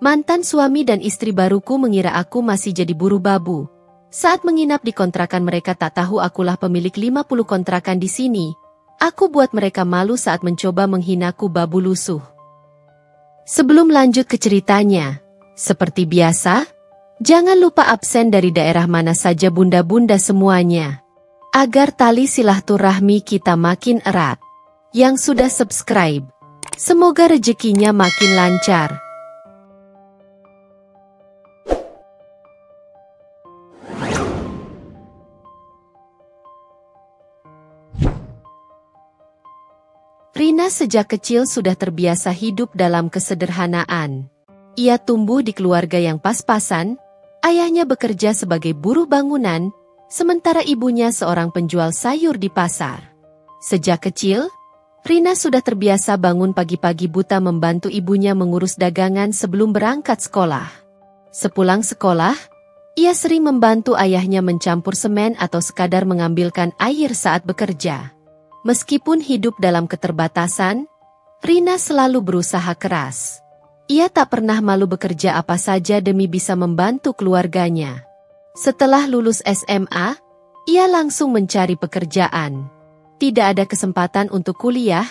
Mantan suami dan istri baruku mengira aku masih jadi buruh babu. Saat menginap di kontrakan mereka tak tahu akulah pemilik 50 kontrakan di sini. Aku buat mereka malu saat mencoba menghinaku babu lusuh. Sebelum lanjut ke ceritanya, seperti biasa, jangan lupa absen dari daerah mana saja bunda-bunda semuanya. Agar tali silaturahmi kita makin erat. Yang sudah subscribe, semoga rezekinya makin lancar. Rina sejak kecil sudah terbiasa hidup dalam kesederhanaan. Ia tumbuh di keluarga yang pas-pasan, ayahnya bekerja sebagai buruh bangunan, sementara ibunya seorang penjual sayur di pasar. Sejak kecil, Rina sudah terbiasa bangun pagi-pagi buta membantu ibunya mengurus dagangan sebelum berangkat sekolah. Sepulang sekolah, ia sering membantu ayahnya mencampur semen atau sekadar mengambilkan air saat bekerja. Meskipun hidup dalam keterbatasan, Rina selalu berusaha keras. Ia tak pernah malu bekerja apa saja demi bisa membantu keluarganya. Setelah lulus SMA, ia langsung mencari pekerjaan. Tidak ada kesempatan untuk kuliah,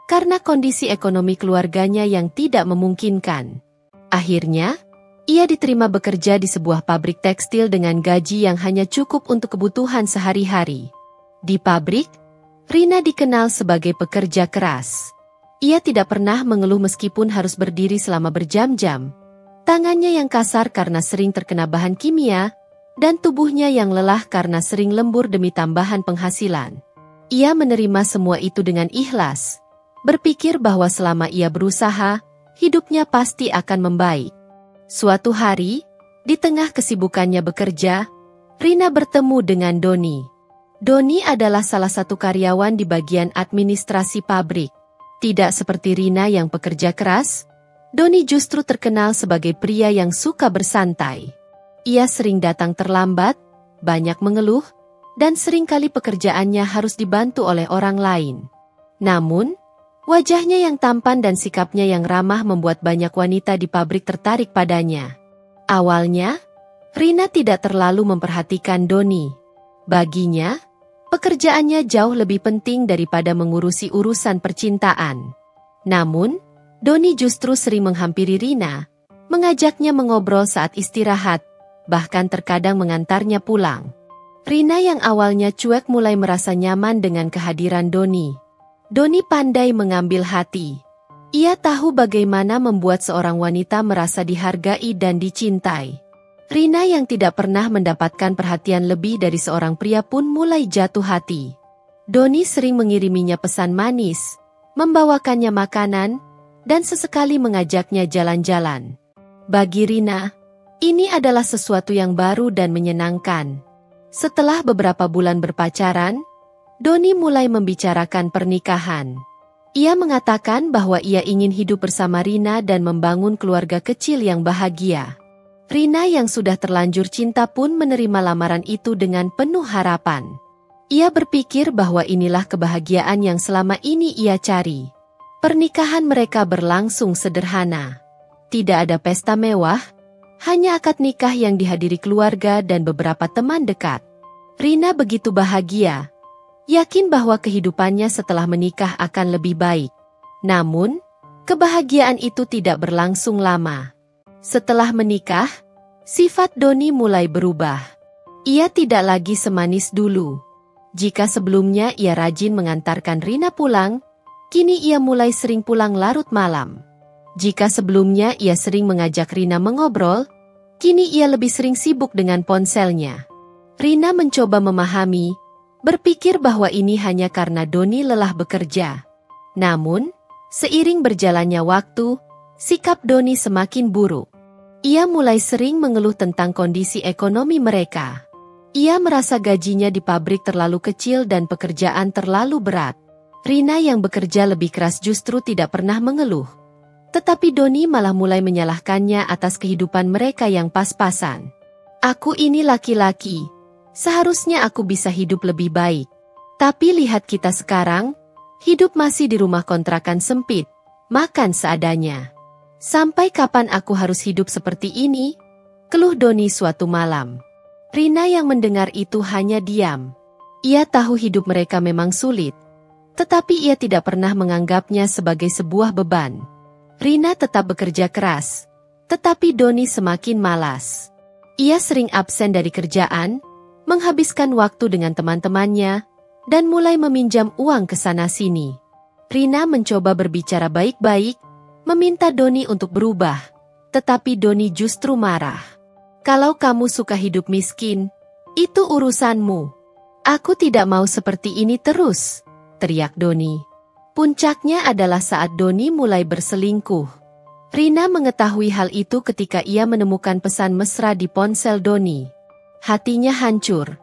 karena kondisi ekonomi keluarganya yang tidak memungkinkan. Akhirnya, ia diterima bekerja di sebuah pabrik tekstil dengan gaji yang hanya cukup untuk kebutuhan sehari-hari. Di pabrik, Rina dikenal sebagai pekerja keras. Ia tidak pernah mengeluh meskipun harus berdiri selama berjam-jam. Tangannya yang kasar karena sering terkena bahan kimia, dan tubuhnya yang lelah karena sering lembur demi tambahan penghasilan. Ia menerima semua itu dengan ikhlas, berpikir bahwa selama ia berusaha, hidupnya pasti akan membaik. Suatu hari, di tengah kesibukannya bekerja, Rina bertemu dengan Doni. Doni adalah salah satu karyawan di bagian administrasi pabrik. Tidak seperti Rina yang pekerja keras, Doni justru terkenal sebagai pria yang suka bersantai. Ia sering datang terlambat, banyak mengeluh, dan seringkali pekerjaannya harus dibantu oleh orang lain. Namun, wajahnya yang tampan dan sikapnya yang ramah membuat banyak wanita di pabrik tertarik padanya. Awalnya, Rina tidak terlalu memperhatikan Doni. Baginya, pekerjaannya jauh lebih penting daripada mengurusi urusan percintaan. Namun, Doni justru sering menghampiri Rina, mengajaknya mengobrol saat istirahat, bahkan terkadang mengantarnya pulang. Rina yang awalnya cuek mulai merasa nyaman dengan kehadiran Doni. Doni pandai mengambil hati. Ia tahu bagaimana membuat seorang wanita merasa dihargai dan dicintai. Rina yang tidak pernah mendapatkan perhatian lebih dari seorang pria pun mulai jatuh hati. Doni sering mengiriminya pesan manis, membawakannya makanan, dan sesekali mengajaknya jalan-jalan. Bagi Rina, ini adalah sesuatu yang baru dan menyenangkan. Setelah beberapa bulan berpacaran, Doni mulai membicarakan pernikahan. Ia mengatakan bahwa ia ingin hidup bersama Rina dan membangun keluarga kecil yang bahagia. Rina yang sudah terlanjur cinta pun menerima lamaran itu dengan penuh harapan. Ia berpikir bahwa inilah kebahagiaan yang selama ini ia cari. Pernikahan mereka berlangsung sederhana. Tidak ada pesta mewah, hanya akad nikah yang dihadiri keluarga dan beberapa teman dekat. Rina begitu bahagia, yakin bahwa kehidupannya setelah menikah akan lebih baik. Namun, kebahagiaan itu tidak berlangsung lama. Setelah menikah, sifat Doni mulai berubah. Ia tidak lagi semanis dulu. Jika sebelumnya ia rajin mengantarkan Rina pulang, kini ia mulai sering pulang larut malam. Jika sebelumnya ia sering mengajak Rina mengobrol, kini ia lebih sering sibuk dengan ponselnya. Rina mencoba memahami, berpikir bahwa ini hanya karena Doni lelah bekerja. Namun, seiring berjalannya waktu, sikap Doni semakin buruk. Ia mulai sering mengeluh tentang kondisi ekonomi mereka. Ia merasa gajinya di pabrik terlalu kecil dan pekerjaan terlalu berat. Rina yang bekerja lebih keras justru tidak pernah mengeluh. Tetapi Doni malah mulai menyalahkannya atas kehidupan mereka yang pas-pasan. Aku ini laki-laki. Seharusnya aku bisa hidup lebih baik. Tapi lihat kita sekarang, hidup masih di rumah kontrakan sempit, makan seadanya. Sampai kapan aku harus hidup seperti ini? Keluh Doni suatu malam. Rina yang mendengar itu hanya diam. Ia tahu hidup mereka memang sulit, tetapi ia tidak pernah menganggapnya sebagai sebuah beban. Rina tetap bekerja keras, tetapi Doni semakin malas. Ia sering absen dari kerjaan, menghabiskan waktu dengan teman-temannya, dan mulai meminjam uang ke sana-sini. Rina mencoba berbicara baik-baik, meminta Doni untuk berubah, tetapi Doni justru marah. Kalau kamu suka hidup miskin, itu urusanmu. Aku tidak mau seperti ini terus, teriak Doni. Puncaknya adalah saat Doni mulai berselingkuh. Rina mengetahui hal itu ketika ia menemukan pesan mesra di ponsel Doni. Hatinya hancur,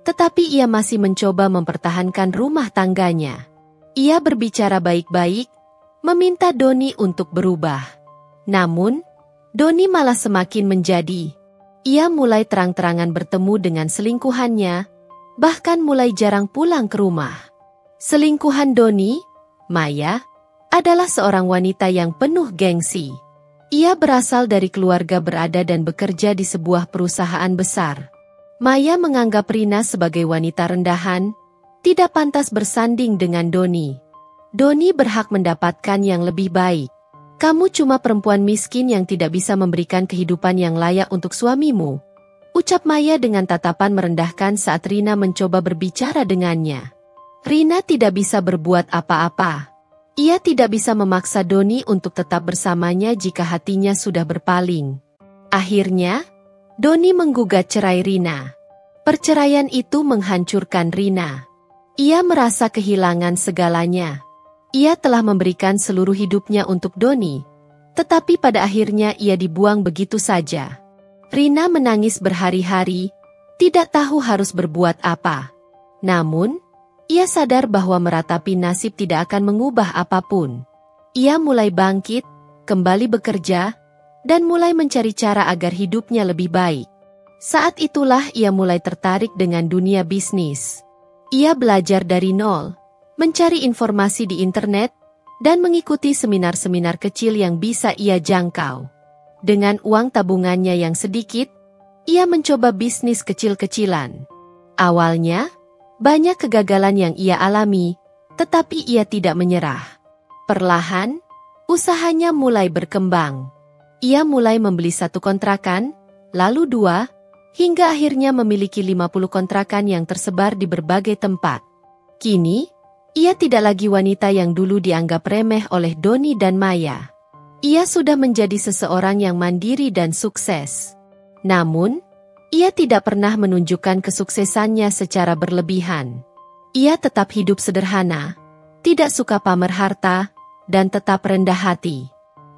tetapi ia masih mencoba mempertahankan rumah tangganya. Ia berbicara baik-baik, meminta Doni untuk berubah. Namun, Doni malah semakin menjadi. Ia mulai terang-terangan bertemu dengan selingkuhannya, bahkan mulai jarang pulang ke rumah. Selingkuhan Doni, Maya, adalah seorang wanita yang penuh gengsi. Ia berasal dari keluarga berada dan bekerja di sebuah perusahaan besar. Maya menganggap Rina sebagai wanita rendahan, tidak pantas bersanding dengan Doni. Doni berhak mendapatkan yang lebih baik. Kamu cuma perempuan miskin yang tidak bisa memberikan kehidupan yang layak untuk suamimu, ucap Maya dengan tatapan merendahkan saat Rina mencoba berbicara dengannya. Rina tidak bisa berbuat apa-apa. Ia tidak bisa memaksa Doni untuk tetap bersamanya jika hatinya sudah berpaling. Akhirnya, Doni menggugat cerai Rina. Perceraian itu menghancurkan Rina. Ia merasa kehilangan segalanya. Ia telah memberikan seluruh hidupnya untuk Doni, tetapi pada akhirnya ia dibuang begitu saja. Rina menangis berhari-hari, tidak tahu harus berbuat apa. Namun, ia sadar bahwa meratapi nasib tidak akan mengubah apapun. Ia mulai bangkit, kembali bekerja, dan mulai mencari cara agar hidupnya lebih baik. Saat itulah ia mulai tertarik dengan dunia bisnis. Ia belajar dari nol, mencari informasi di internet, dan mengikuti seminar-seminar kecil yang bisa ia jangkau. Dengan uang tabungannya yang sedikit, ia mencoba bisnis kecil-kecilan. Awalnya, banyak kegagalan yang ia alami, tetapi ia tidak menyerah. Perlahan, usahanya mulai berkembang. Ia mulai membeli 1 kontrakan, lalu 2, hingga akhirnya memiliki 50 kontrakan yang tersebar di berbagai tempat. Kini, ia tidak lagi wanita yang dulu dianggap remeh oleh Doni dan Maya. Ia sudah menjadi seseorang yang mandiri dan sukses. Namun, ia tidak pernah menunjukkan kesuksesannya secara berlebihan. Ia tetap hidup sederhana, tidak suka pamer harta, dan tetap rendah hati.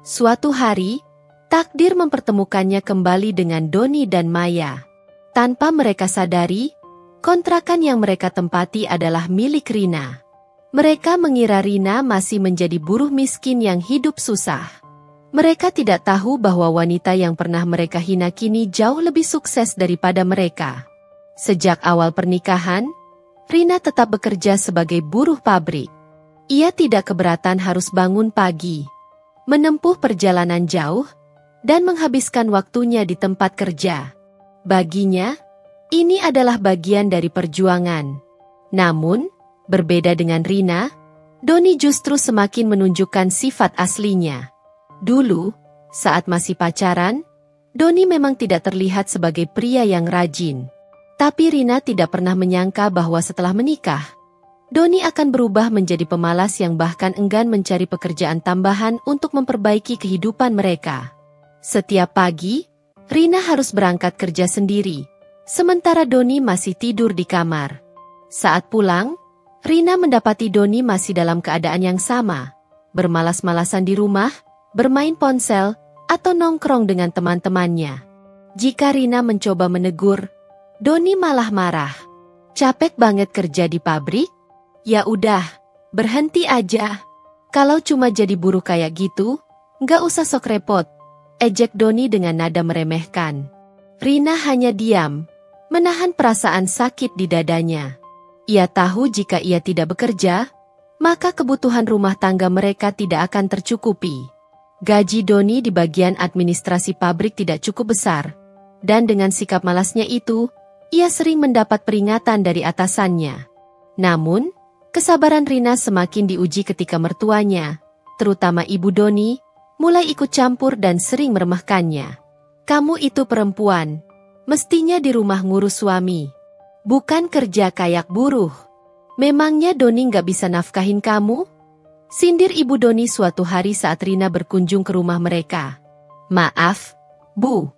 Suatu hari, takdir mempertemukannya kembali dengan Doni dan Maya. Tanpa mereka sadari, kontrakan yang mereka tempati adalah milik Rina. Mereka mengira Rina masih menjadi buruh miskin yang hidup susah. Mereka tidak tahu bahwa wanita yang pernah mereka hina kini jauh lebih sukses daripada mereka. Sejak awal pernikahan, Rina tetap bekerja sebagai buruh pabrik. Ia tidak keberatan harus bangun pagi, menempuh perjalanan jauh, dan menghabiskan waktunya di tempat kerja. Baginya, ini adalah bagian dari perjuangan. Namun, berbeda dengan Rina, Doni justru semakin menunjukkan sifat aslinya. Dulu, saat masih pacaran, Doni memang tidak terlihat sebagai pria yang rajin. Tapi Rina tidak pernah menyangka bahwa setelah menikah, Doni akan berubah menjadi pemalas yang bahkan enggan mencari pekerjaan tambahan untuk memperbaiki kehidupan mereka. Setiap pagi, Rina harus berangkat kerja sendiri, sementara Doni masih tidur di kamar. Saat pulang, Rina mendapati Doni masih dalam keadaan yang sama, bermalas-malasan di rumah, bermain ponsel, atau nongkrong dengan teman-temannya. Jika Rina mencoba menegur, Doni malah marah. Capek banget kerja di pabrik? Ya udah, berhenti aja. Kalau cuma jadi buruh kayak gitu, nggak usah sok repot, ejek Doni dengan nada meremehkan. Rina hanya diam, menahan perasaan sakit di dadanya. Ia tahu jika ia tidak bekerja, maka kebutuhan rumah tangga mereka tidak akan tercukupi. Gaji Doni di bagian administrasi pabrik tidak cukup besar, dan dengan sikap malasnya itu, ia sering mendapat peringatan dari atasannya. Namun, kesabaran Rina semakin diuji ketika mertuanya, terutama ibu Doni, mulai ikut campur dan sering meremehkannya. Kamu itu perempuan, mestinya di rumah ngurus suami, bukan kerja kayak buruh. Memangnya Doni nggak bisa nafkahin kamu? Sindir ibu Doni suatu hari saat Rina berkunjung ke rumah mereka. Maaf, Bu.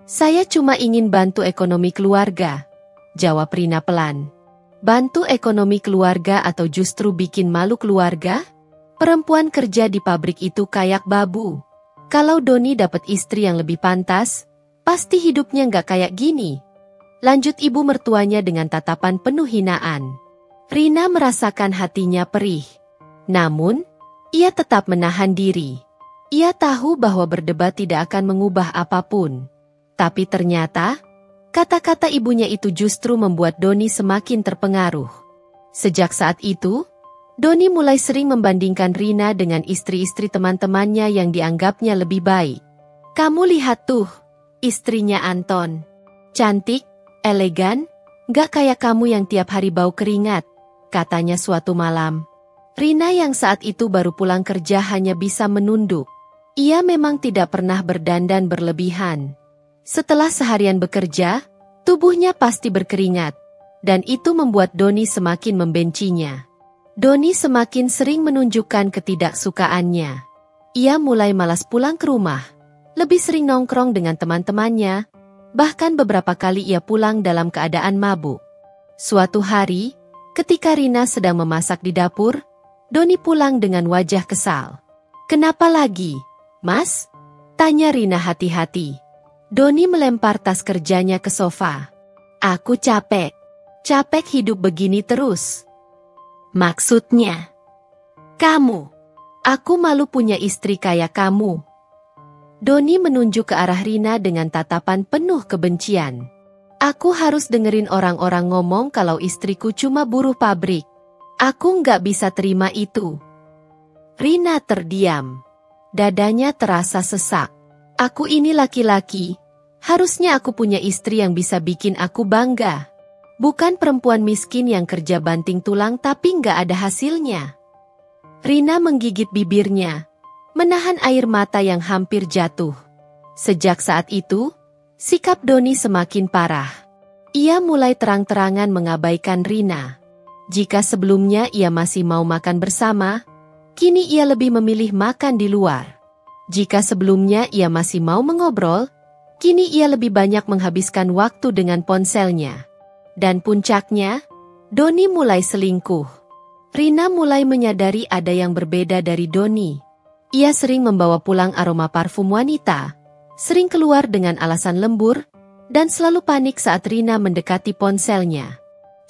Saya cuma ingin bantu ekonomi keluarga, jawab Rina pelan. Bantu ekonomi keluarga atau justru bikin malu keluarga? Perempuan kerja di pabrik itu kayak babu. Kalau Doni dapat istri yang lebih pantas, pasti hidupnya nggak kayak gini. Lanjut ibu mertuanya dengan tatapan penuh hinaan. Rina merasakan hatinya perih. Namun, ia tetap menahan diri. Ia tahu bahwa berdebat tidak akan mengubah apapun. Tapi ternyata, kata-kata ibunya itu justru membuat Doni semakin terpengaruh. Sejak saat itu, Doni mulai sering membandingkan Rina dengan istri-istri teman-temannya yang dianggapnya lebih baik. Kamu lihat tuh, istrinya Anton. Cantik, elegan, gak kayak kamu yang tiap hari bau keringat, katanya suatu malam. Rina yang saat itu baru pulang kerja hanya bisa menunduk. Ia memang tidak pernah berdandan berlebihan. Setelah seharian bekerja, tubuhnya pasti berkeringat, dan itu membuat Doni semakin membencinya. Doni semakin sering menunjukkan ketidaksukaannya. Ia mulai malas pulang ke rumah, lebih sering nongkrong dengan teman-temannya, bahkan beberapa kali ia pulang dalam keadaan mabuk. Suatu hari, ketika Rina sedang memasak di dapur, Doni pulang dengan wajah kesal. Kenapa lagi, Mas? Tanya Rina hati-hati. Doni melempar tas kerjanya ke sofa. Aku capek. Capek hidup begini terus. Maksudnya? Kamu. Aku malu punya istri kayak kamu. Doni menunjuk ke arah Rina dengan tatapan penuh kebencian. Aku harus dengerin orang-orang ngomong kalau istriku cuma buruh pabrik. Aku nggak bisa terima itu. Rina terdiam. Dadanya terasa sesak. Aku ini laki-laki. Harusnya aku punya istri yang bisa bikin aku bangga. Bukan perempuan miskin yang kerja banting tulang tapi nggak ada hasilnya. Rina menggigit bibirnya, menahan air mata yang hampir jatuh. Sejak saat itu, sikap Doni semakin parah. Ia mulai terang-terangan mengabaikan Rina. Jika sebelumnya ia masih mau makan bersama, kini ia lebih memilih makan di luar. Jika sebelumnya ia masih mau mengobrol, kini ia lebih banyak menghabiskan waktu dengan ponselnya. Dan puncaknya, Doni mulai selingkuh. Rina mulai menyadari ada yang berbeda dari Doni. Ia sering membawa pulang aroma parfum wanita, sering keluar dengan alasan lembur, dan selalu panik saat Rina mendekati ponselnya.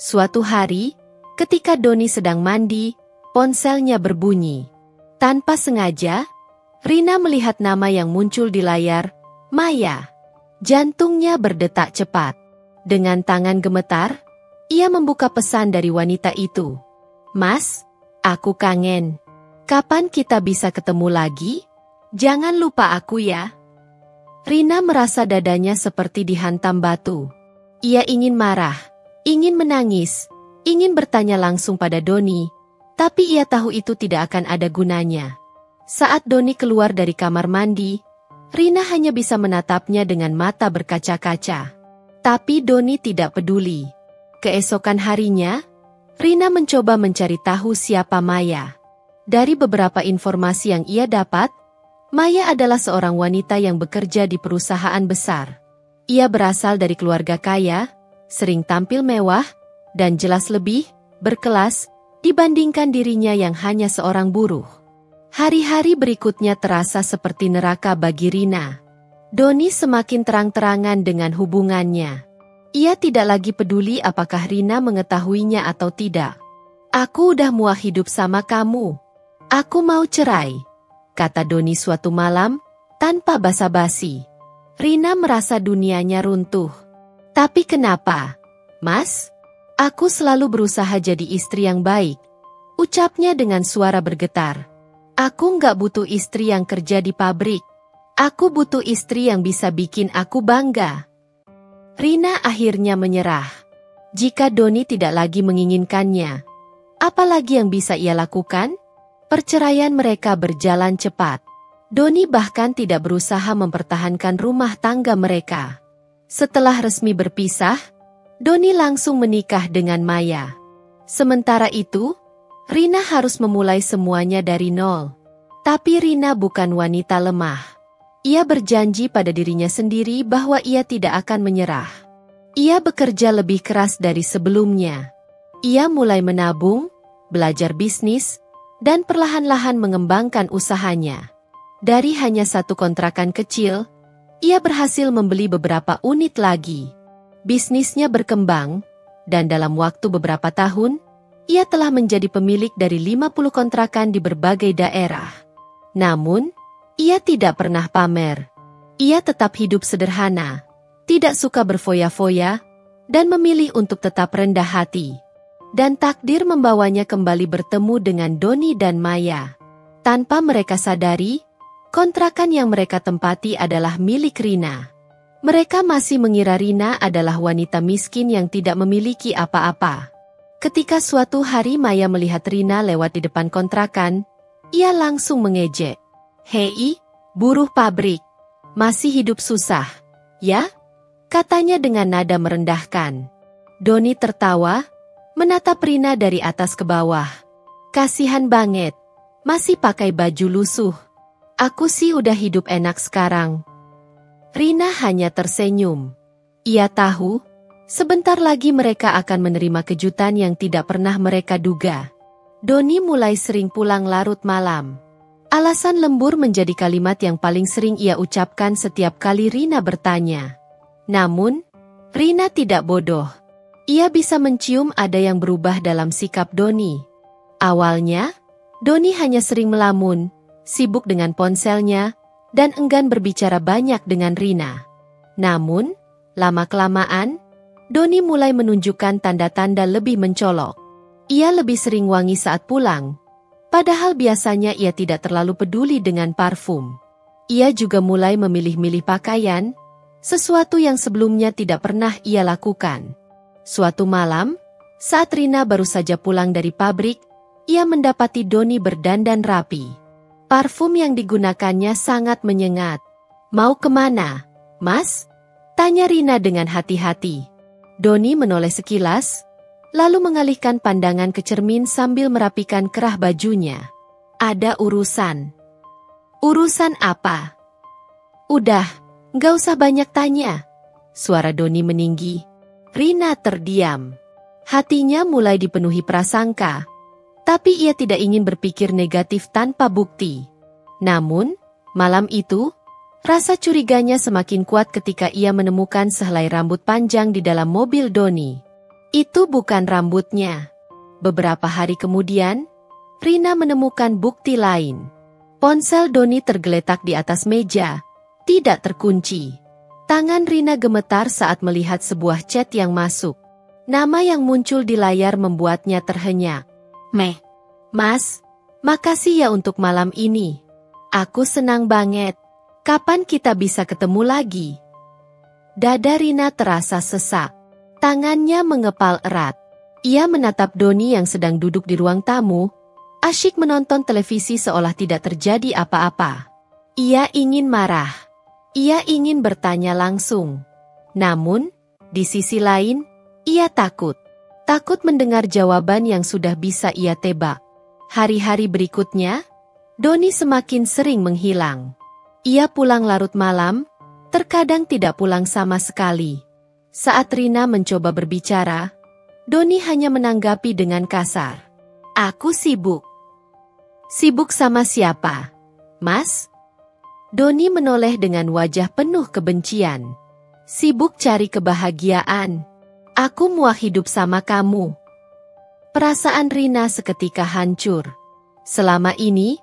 Suatu hari, ketika Doni sedang mandi, ponselnya berbunyi. Tanpa sengaja, Rina melihat nama yang muncul di layar, Maya. Jantungnya berdetak cepat. Dengan tangan gemetar, ia membuka pesan dari wanita itu. Mas, aku kangen. Kapan kita bisa ketemu lagi? Jangan lupa aku ya. Rina merasa dadanya seperti dihantam batu. Ia ingin marah, ingin menangis, ingin bertanya langsung pada Doni, tapi ia tahu itu tidak akan ada gunanya. Saat Doni keluar dari kamar mandi, Rina hanya bisa menatapnya dengan mata berkaca-kaca. Tapi Doni tidak peduli. Keesokan harinya, Rina mencoba mencari tahu siapa Maya. Dari beberapa informasi yang ia dapat, Maya adalah seorang wanita yang bekerja di perusahaan besar. Ia berasal dari keluarga kaya, sering tampil mewah, dan jelas lebih berkelas dibandingkan dirinya yang hanya seorang buruh. Hari-hari berikutnya terasa seperti neraka bagi Rina. Doni semakin terang-terangan dengan hubungannya. Ia tidak lagi peduli apakah Rina mengetahuinya atau tidak. Aku udah muak hidup sama kamu. Aku mau cerai, kata Doni suatu malam, tanpa basa-basi. Rina merasa dunianya runtuh. Tapi kenapa, Mas? Aku selalu berusaha jadi istri yang baik, ucapnya dengan suara bergetar. Aku nggak butuh istri yang kerja di pabrik. Aku butuh istri yang bisa bikin aku bangga. Rina akhirnya menyerah. Jika Doni tidak lagi menginginkannya, apalagi yang bisa ia lakukan? Perceraian mereka berjalan cepat. Doni bahkan tidak berusaha mempertahankan rumah tangga mereka. Setelah resmi berpisah, Doni langsung menikah dengan Maya. Sementara itu, Rina harus memulai semuanya dari nol. Tapi Rina bukan wanita lemah. Ia berjanji pada dirinya sendiri bahwa ia tidak akan menyerah. Ia bekerja lebih keras dari sebelumnya. Ia mulai menabung, belajar bisnis, dan perlahan-lahan mengembangkan usahanya. Dari hanya satu kontrakan kecil, ia berhasil membeli beberapa unit lagi. Bisnisnya berkembang, dan dalam waktu beberapa tahun, ia telah menjadi pemilik dari 50 kontrakan di berbagai daerah. Namun, ia tidak pernah pamer. Ia tetap hidup sederhana, tidak suka berfoya-foya, dan memilih untuk tetap rendah hati. Dan takdir membawanya kembali bertemu dengan Doni dan Maya. Tanpa mereka sadari, kontrakan yang mereka tempati adalah milik Rina. Mereka masih mengira Rina adalah wanita miskin yang tidak memiliki apa-apa. Ketika suatu hari Maya melihat Rina lewat di depan kontrakan, ia langsung mengejek. "Hei, buruh pabrik, masih hidup susah, ya?" katanya dengan nada merendahkan. Doni tertawa, menatap Rina dari atas ke bawah. "Kasihan banget, masih pakai baju lusuh. Aku sih udah hidup enak sekarang." Rina hanya tersenyum. Ia tahu, sebentar lagi mereka akan menerima kejutan yang tidak pernah mereka duga. Doni mulai sering pulang larut malam. Alasan lembur menjadi kalimat yang paling sering ia ucapkan setiap kali Rina bertanya. Namun, Rina tidak bodoh. Ia bisa mencium ada yang berubah dalam sikap Doni. Awalnya, Doni hanya sering melamun, sibuk dengan ponselnya, dan enggan berbicara banyak dengan Rina. Namun, lama-kelamaan, Doni mulai menunjukkan tanda-tanda lebih mencolok. Ia lebih sering wangi saat pulang, padahal biasanya ia tidak terlalu peduli dengan parfum. Ia juga mulai memilih-milih pakaian, sesuatu yang sebelumnya tidak pernah ia lakukan. Suatu malam, saat Rina baru saja pulang dari pabrik, ia mendapati Doni berdandan rapi. Parfum yang digunakannya sangat menyengat. "Mau kemana, Mas?" tanya Rina dengan hati-hati. Doni menoleh sekilas, lalu mengalihkan pandangan ke cermin sambil merapikan kerah bajunya. "Ada urusan." "Urusan apa?" "Udah, nggak usah banyak tanya." Suara Doni meninggi. Rina terdiam. Hatinya mulai dipenuhi prasangka, tapi ia tidak ingin berpikir negatif tanpa bukti. Namun, malam itu, rasa curiganya semakin kuat ketika ia menemukan sehelai rambut panjang di dalam mobil Doni. Itu bukan rambutnya. Beberapa hari kemudian, Rina menemukan bukti lain. Ponsel Doni tergeletak di atas meja, tidak terkunci. Tangan Rina gemetar saat melihat sebuah chat yang masuk. Nama yang muncul di layar membuatnya terhenyak. "Mas, makasih ya untuk malam ini. Aku senang banget. Kapan kita bisa ketemu lagi?" Dada Rina terasa sesak. Tangannya mengepal erat. Ia menatap Doni yang sedang duduk di ruang tamu, asyik menonton televisi seolah tidak terjadi apa-apa. Ia ingin marah. Ia ingin bertanya langsung. Namun, di sisi lain, ia takut. Takut mendengar jawaban yang sudah bisa ia tebak. Hari-hari berikutnya, Doni semakin sering menghilang. Ia pulang larut malam, terkadang tidak pulang sama sekali. Saat Rina mencoba berbicara, Doni hanya menanggapi dengan kasar. "Aku sibuk." "Sibuk sama siapa, Mas?" Doni menoleh dengan wajah penuh kebencian. "Sibuk cari kebahagiaan. Aku muak hidup sama kamu." Perasaan Rina seketika hancur. Selama ini,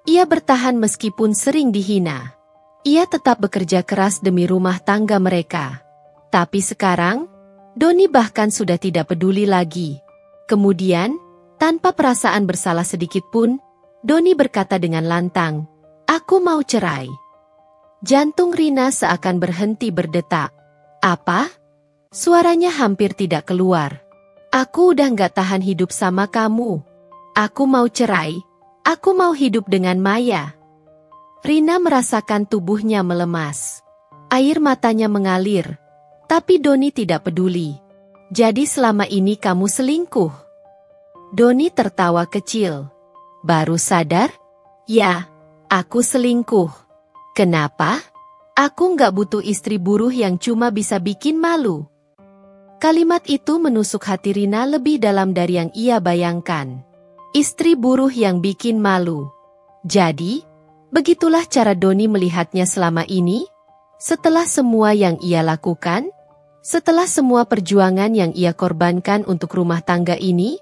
ia bertahan meskipun sering dihina. Ia tetap bekerja keras demi rumah tangga mereka. Tapi sekarang, Doni bahkan sudah tidak peduli lagi. Kemudian, tanpa perasaan bersalah sedikit pun, Doni berkata dengan lantang, "Aku mau cerai." Jantung Rina seakan berhenti berdetak. "Apa?" Suaranya hampir tidak keluar. "Aku udah nggak tahan hidup sama kamu. Aku mau cerai. Aku mau hidup dengan Maya." Rina merasakan tubuhnya melemas. Air matanya mengalir. Tapi Doni tidak peduli. "Jadi selama ini kamu selingkuh?" Doni tertawa kecil. "Baru sadar? Ya, aku selingkuh." "Kenapa?" "Aku nggak butuh istri buruh yang cuma bisa bikin malu." Kalimat itu menusuk hati Rina lebih dalam dari yang ia bayangkan. Istri buruh yang bikin malu. Jadi, begitulah cara Doni melihatnya selama ini? Setelah semua yang ia lakukan? Setelah semua perjuangan yang ia korbankan untuk rumah tangga ini?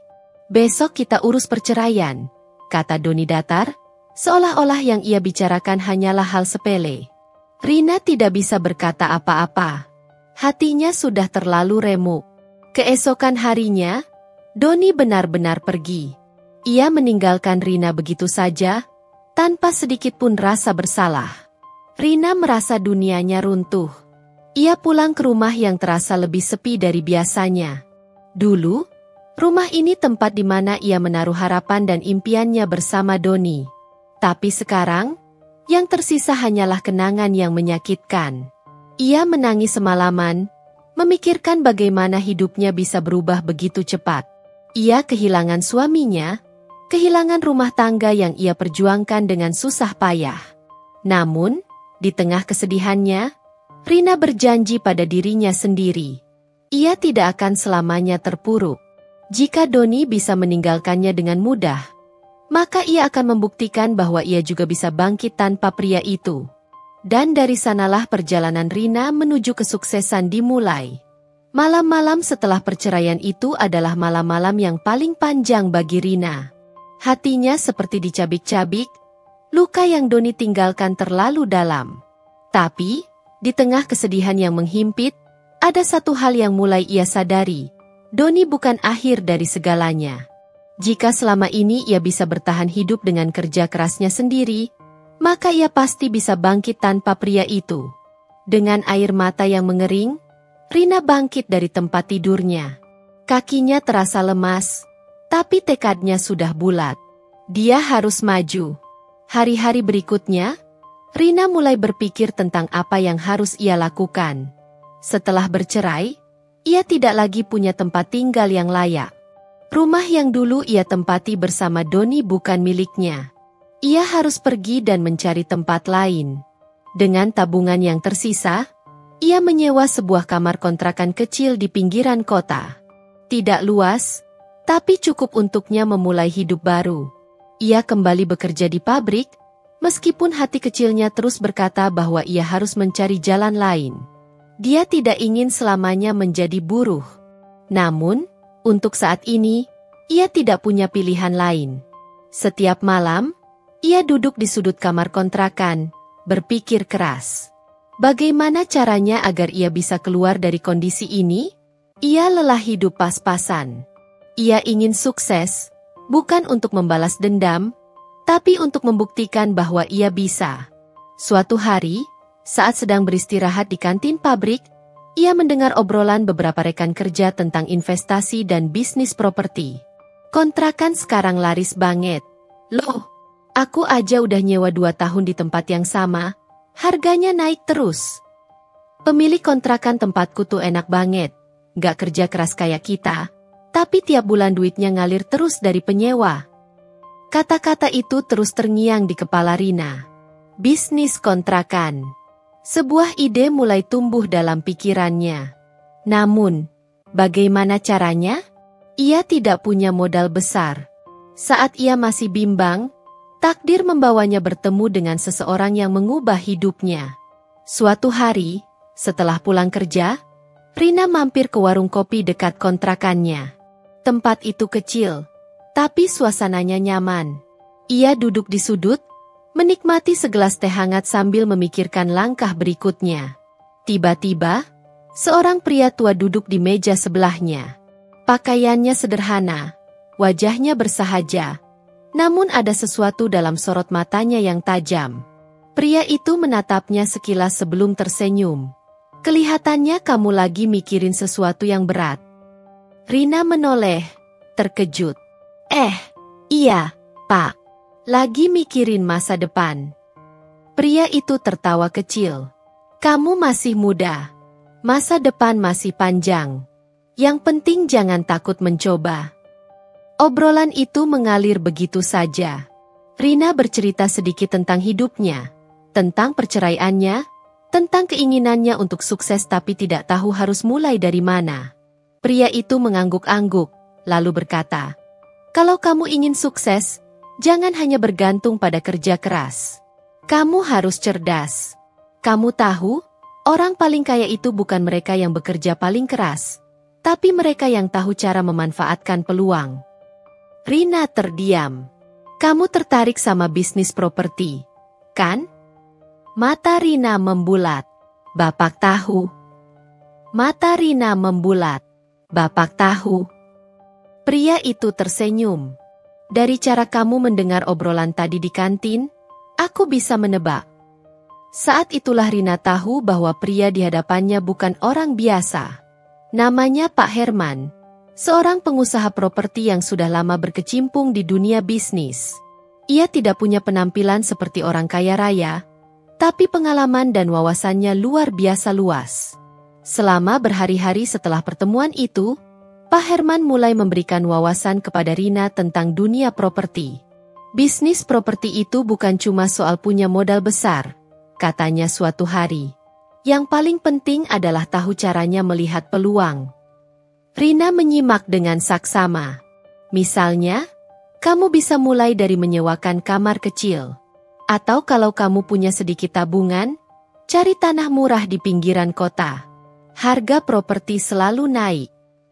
"Besok kita urus perceraian," kata Doni datar, seolah-olah yang ia bicarakan hanyalah hal sepele. Rina tidak bisa berkata apa-apa. Hatinya sudah terlalu remuk. Keesokan harinya, Doni benar-benar pergi. Ia meninggalkan Rina begitu saja, tanpa sedikit pun rasa bersalah. Rina merasa dunianya runtuh. Ia pulang ke rumah yang terasa lebih sepi dari biasanya. Dulu, rumah ini tempat di mana ia menaruh harapan dan impiannya bersama Doni. Tapi sekarang, yang tersisa hanyalah kenangan yang menyakitkan. Ia menangis semalaman, memikirkan bagaimana hidupnya bisa berubah begitu cepat. Ia kehilangan suaminya, kehilangan rumah tangga yang ia perjuangkan dengan susah payah. Namun, di tengah kesedihannya, Rina berjanji pada dirinya sendiri. Ia tidak akan selamanya terpuruk. Jika Doni bisa meninggalkannya dengan mudah, maka ia akan membuktikan bahwa ia juga bisa bangkit tanpa pria itu. Dan dari sanalah perjalanan Rina menuju kesuksesan dimulai. Malam-malam setelah perceraian itu adalah malam-malam yang paling panjang bagi Rina. Hatinya seperti dicabik-cabik, luka yang Doni tinggalkan terlalu dalam. Tapi, di tengah kesedihan yang menghimpit, ada satu hal yang mulai ia sadari. Doni bukan akhir dari segalanya. Jika selama ini ia bisa bertahan hidup dengan kerja kerasnya sendiri, maka ia pasti bisa bangkit tanpa pria itu. Dengan air mata yang mengering, Rina bangkit dari tempat tidurnya. Kakinya terasa lemas, tapi tekadnya sudah bulat. Dia harus maju. Hari-hari berikutnya, Rina mulai berpikir tentang apa yang harus ia lakukan. Setelah bercerai, ia tidak lagi punya tempat tinggal yang layak. Rumah yang dulu ia tempati bersama Doni bukan miliknya. Ia harus pergi dan mencari tempat lain. Dengan tabungan yang tersisa, ia menyewa sebuah kamar kontrakan kecil di pinggiran kota. Tidak luas, tapi cukup untuknya memulai hidup baru. Ia kembali bekerja di pabrik, meskipun hati kecilnya terus berkata bahwa ia harus mencari jalan lain. Dia tidak ingin selamanya menjadi buruh. Namun, untuk saat ini, ia tidak punya pilihan lain. Setiap malam, ia duduk di sudut kamar kontrakan, berpikir keras. Bagaimana caranya agar ia bisa keluar dari kondisi ini? Ia lelah hidup pas-pasan. Ia ingin sukses, bukan untuk membalas dendam, tapi untuk membuktikan bahwa ia bisa. Suatu hari, saat sedang beristirahat di kantin pabrik, ia mendengar obrolan beberapa rekan kerja tentang investasi dan bisnis properti. "Kontrakan sekarang laris banget. Loh, aku aja udah nyewa 2 tahun di tempat yang sama, harganya naik terus. Pemilik kontrakan tempatku tuh enak banget, gak kerja keras kayak kita, tapi tiap bulan duitnya ngalir terus dari penyewa." Kata-kata itu terus terngiang di kepala Rina. Bisnis kontrakan. Sebuah ide mulai tumbuh dalam pikirannya. Namun, bagaimana caranya? Ia tidak punya modal besar. Saat ia masih bimbang, takdir membawanya bertemu dengan seseorang yang mengubah hidupnya. Suatu hari, setelah pulang kerja, Rina mampir ke warung kopi dekat kontrakannya. Tempat itu kecil, tapi suasananya nyaman. Ia duduk di sudut, menikmati segelas teh hangat sambil memikirkan langkah berikutnya. Tiba-tiba, seorang pria tua duduk di meja sebelahnya. Pakaiannya sederhana, wajahnya bersahaja, Namun ada sesuatu dalam sorot matanya yang tajam. Pria itu menatapnya sekilas sebelum tersenyum. Kelihatannya kamu lagi mikirin sesuatu yang berat. Rina menoleh, terkejut. Iya, Pak. Lagi mikirin masa depan. Pria itu tertawa kecil. Kamu masih muda. Masa depan masih panjang. Yang penting jangan takut mencoba. Obrolan itu mengalir begitu saja. Rina bercerita sedikit tentang hidupnya, tentang perceraiannya, tentang keinginannya untuk sukses tapi tidak tahu harus mulai dari mana. Pria itu mengangguk-angguk, lalu berkata, "Kalau kamu ingin sukses, jangan hanya bergantung pada kerja keras. Kamu harus cerdas. Kamu tahu, orang paling kaya itu bukan mereka yang bekerja paling keras, tapi mereka yang tahu cara memanfaatkan peluang." Rina terdiam. Kamu tertarik sama bisnis properti, kan? Mata Rina membulat. Bapak tahu. Mata Rina membulat. Bapak tahu. Pria itu tersenyum. Dari cara kamu mendengar obrolan tadi di kantin, aku bisa menebak. Saat itulah Rina tahu bahwa pria di hadapannya bukan orang biasa. Namanya Pak Herman. Seorang pengusaha properti yang sudah lama berkecimpung di dunia bisnis. Ia tidak punya penampilan seperti orang kaya raya, tapi pengalaman dan wawasannya luar biasa luas. Selama berhari-hari setelah pertemuan itu, Pak Herman mulai memberikan wawasan kepada Rina tentang dunia properti. Bisnis properti itu bukan cuma soal punya modal besar, katanya suatu hari. Yang paling penting adalah tahu caranya melihat peluang. Rina menyimak dengan saksama. Misalnya, kamu bisa mulai dari menyewakan kamar kecil. Atau kalau kamu punya sedikit tabungan, cari tanah murah di pinggiran kota. Harga properti selalu naik.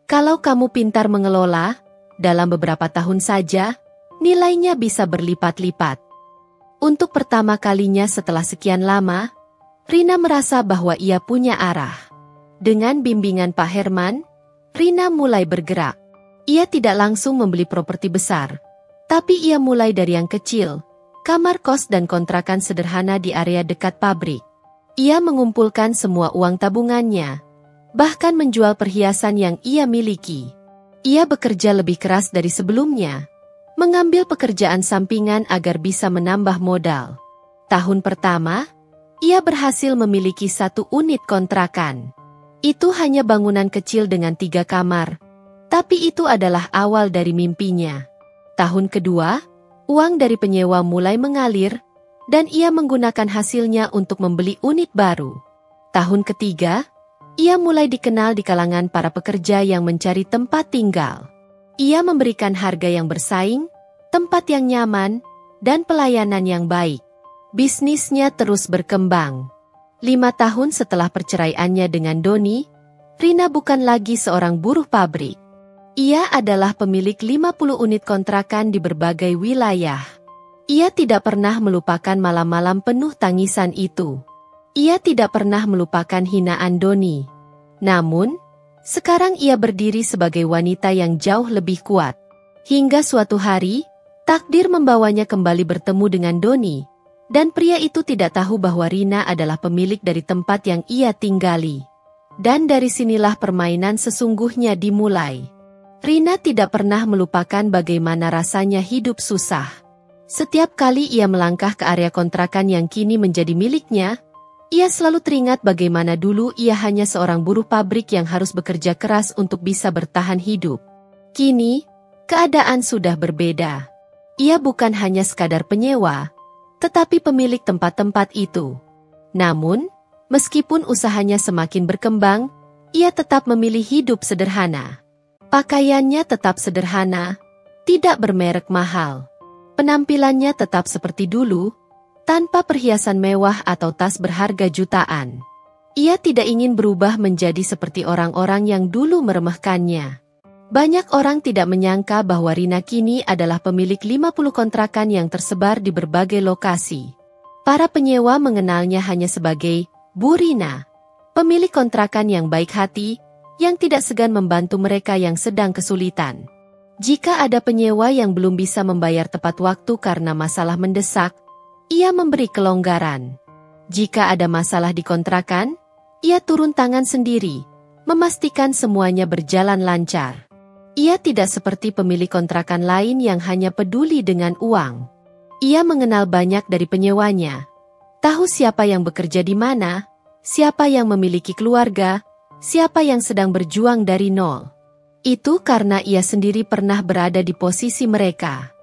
Kalau kamu pintar mengelola, dalam beberapa tahun saja, nilainya bisa berlipat-lipat. Untuk pertama kalinya setelah sekian lama, Rina merasa bahwa ia punya arah. Dengan bimbingan Pak Herman, Rina mulai bergerak. Ia tidak langsung membeli properti besar, tapi ia mulai dari yang kecil, kamar kos dan kontrakan sederhana di area dekat pabrik. Ia mengumpulkan semua uang tabungannya, bahkan menjual perhiasan yang ia miliki. Ia bekerja lebih keras dari sebelumnya, mengambil pekerjaan sampingan agar bisa menambah modal. Tahun pertama, ia berhasil memiliki 1 unit kontrakan. Itu hanya bangunan kecil dengan 3 kamar, tapi itu adalah awal dari mimpinya. Tahun kedua, uang dari penyewa mulai mengalir, dan ia menggunakan hasilnya untuk membeli unit baru. Tahun ketiga, ia mulai dikenal di kalangan para pekerja yang mencari tempat tinggal. Ia memberikan harga yang bersaing, tempat yang nyaman, dan pelayanan yang baik. Bisnisnya terus berkembang. 5 tahun setelah perceraiannya dengan Doni, Rina bukan lagi seorang buruh pabrik. Ia adalah pemilik 50 unit kontrakan di berbagai wilayah. Ia tidak pernah melupakan malam-malam penuh tangisan itu. Ia tidak pernah melupakan hinaan Doni. Namun, sekarang ia berdiri sebagai wanita yang jauh lebih kuat. Hingga suatu hari, takdir membawanya kembali bertemu dengan Doni. Dan pria itu tidak tahu bahwa Rina adalah pemilik dari tempat yang ia tinggali. Dan dari sinilah permainan sesungguhnya dimulai. Rina tidak pernah melupakan bagaimana rasanya hidup susah. Setiap kali ia melangkah ke area kontrakan yang kini menjadi miliknya, ia selalu teringat bagaimana dulu ia hanya seorang buruh pabrik yang harus bekerja keras untuk bisa bertahan hidup. Kini, keadaan sudah berbeda. Ia bukan hanya sekadar penyewa, tetapi pemilik tempat-tempat itu. Namun, meskipun usahanya semakin berkembang, ia tetap memilih hidup sederhana. Pakaiannya tetap sederhana, tidak bermerek mahal. Penampilannya tetap seperti dulu, tanpa perhiasan mewah atau tas berharga jutaan. Ia tidak ingin berubah menjadi seperti orang-orang yang dulu meremehkannya. Banyak orang tidak menyangka bahwa Rina kini adalah pemilik 50 kontrakan yang tersebar di berbagai lokasi. Para penyewa mengenalnya hanya sebagai Bu Rina, pemilik kontrakan yang baik hati, yang tidak segan membantu mereka yang sedang kesulitan. Jika ada penyewa yang belum bisa membayar tepat waktu karena masalah mendesak, ia memberi kelonggaran. Jika ada masalah di kontrakan, ia turun tangan sendiri, memastikan semuanya berjalan lancar. Ia tidak seperti pemilik kontrakan lain yang hanya peduli dengan uang. Ia mengenal banyak dari penyewanya, tahu siapa yang bekerja di mana, siapa yang memiliki keluarga, siapa yang sedang berjuang dari nol. Itu karena ia sendiri pernah berada di posisi mereka.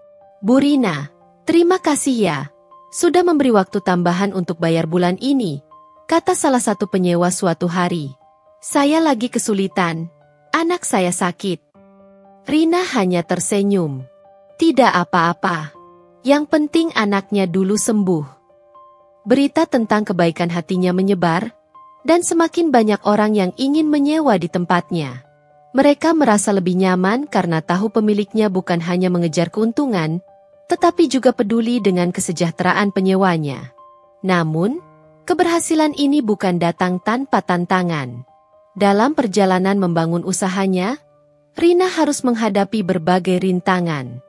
Bu Rina, terima kasih ya, sudah memberi waktu tambahan untuk bayar bulan ini, kata salah satu penyewa suatu hari. Saya lagi kesulitan, anak saya sakit. Rina hanya tersenyum. Tidak apa-apa, yang penting anaknya dulu sembuh. Berita tentang kebaikan hatinya menyebar, dan semakin banyak orang yang ingin menyewa di tempatnya. Mereka merasa lebih nyaman karena tahu pemiliknya bukan hanya mengejar keuntungan, tetapi juga peduli dengan kesejahteraan penyewanya. Namun, keberhasilan ini bukan datang tanpa tantangan. Dalam perjalanan membangun usahanya, Rina harus menghadapi berbagai rintangan.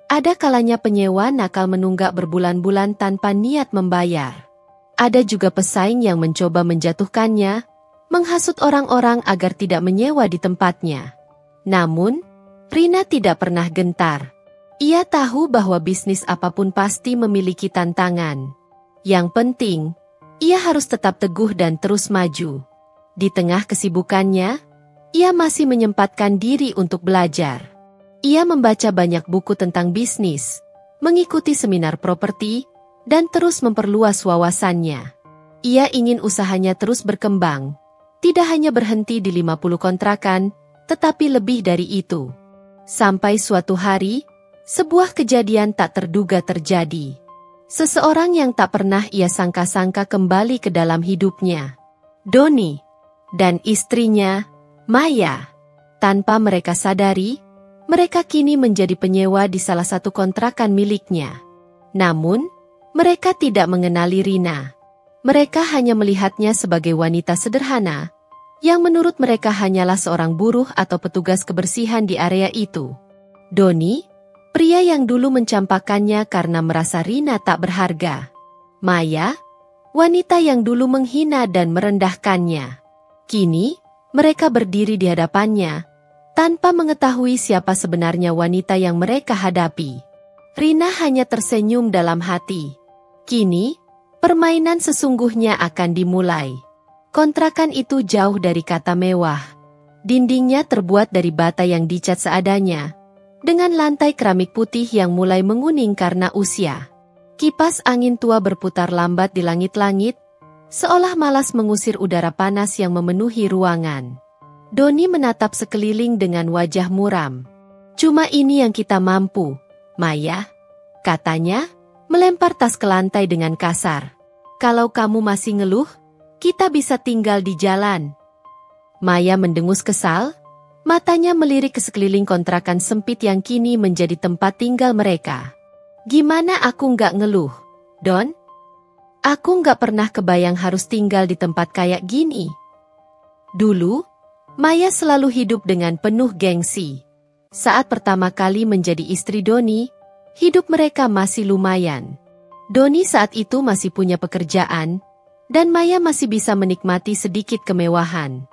Ada kalanya penyewa nakal menunggak berbulan-bulan tanpa niat membayar. Ada juga pesaing yang mencoba menjatuhkannya, menghasut orang-orang agar tidak menyewa di tempatnya. Namun, Rina tidak pernah gentar. Ia tahu bahwa bisnis apapun pasti memiliki tantangan. Yang penting, ia harus tetap teguh dan terus maju. Di tengah kesibukannya, ia masih menyempatkan diri untuk belajar. Ia membaca banyak buku tentang bisnis, mengikuti seminar properti, dan terus memperluas wawasannya. Ia ingin usahanya terus berkembang. Tidak hanya berhenti di 50 kontrakan, tetapi lebih dari itu. Sampai suatu hari, sebuah kejadian tak terduga terjadi. Seseorang yang tak pernah ia sangka-sangka kembali ke dalam hidupnya. Doni dan istrinya, Maya. Tanpa mereka sadari, mereka kini menjadi penyewa di salah satu kontrakan miliknya. Namun, mereka tidak mengenali Rina. Mereka hanya melihatnya sebagai wanita sederhana, yang menurut mereka hanyalah seorang buruh atau petugas kebersihan di area itu. Doni, pria yang dulu mencampakkannya karena merasa Rina tak berharga. Maya, wanita yang dulu menghina dan merendahkannya. Kini, mereka berdiri di hadapannya, tanpa mengetahui siapa sebenarnya wanita yang mereka hadapi. Rina hanya tersenyum dalam hati. Kini, permainan sesungguhnya akan dimulai. Kontrakan itu jauh dari kata mewah. Dindingnya terbuat dari bata yang dicat seadanya, dengan lantai keramik putih yang mulai menguning karena usia. Kipas angin tua berputar lambat di langit-langit, seolah malas mengusir udara panas yang memenuhi ruangan. Doni menatap sekeliling dengan wajah muram. Cuma ini yang kita mampu, Maya, katanya, melempar tas ke lantai dengan kasar. Kalau kamu masih ngeluh, kita bisa tinggal di jalan. Maya mendengus kesal, matanya melirik ke sekeliling kontrakan sempit yang kini menjadi tempat tinggal mereka. Gimana aku nggak ngeluh, Don? Aku nggak pernah kebayang harus tinggal di tempat kayak gini. Dulu, Maya selalu hidup dengan penuh gengsi. Saat pertama kali menjadi istri Doni, hidup mereka masih lumayan. Doni saat itu masih punya pekerjaan, dan Maya masih bisa menikmati sedikit kemewahan.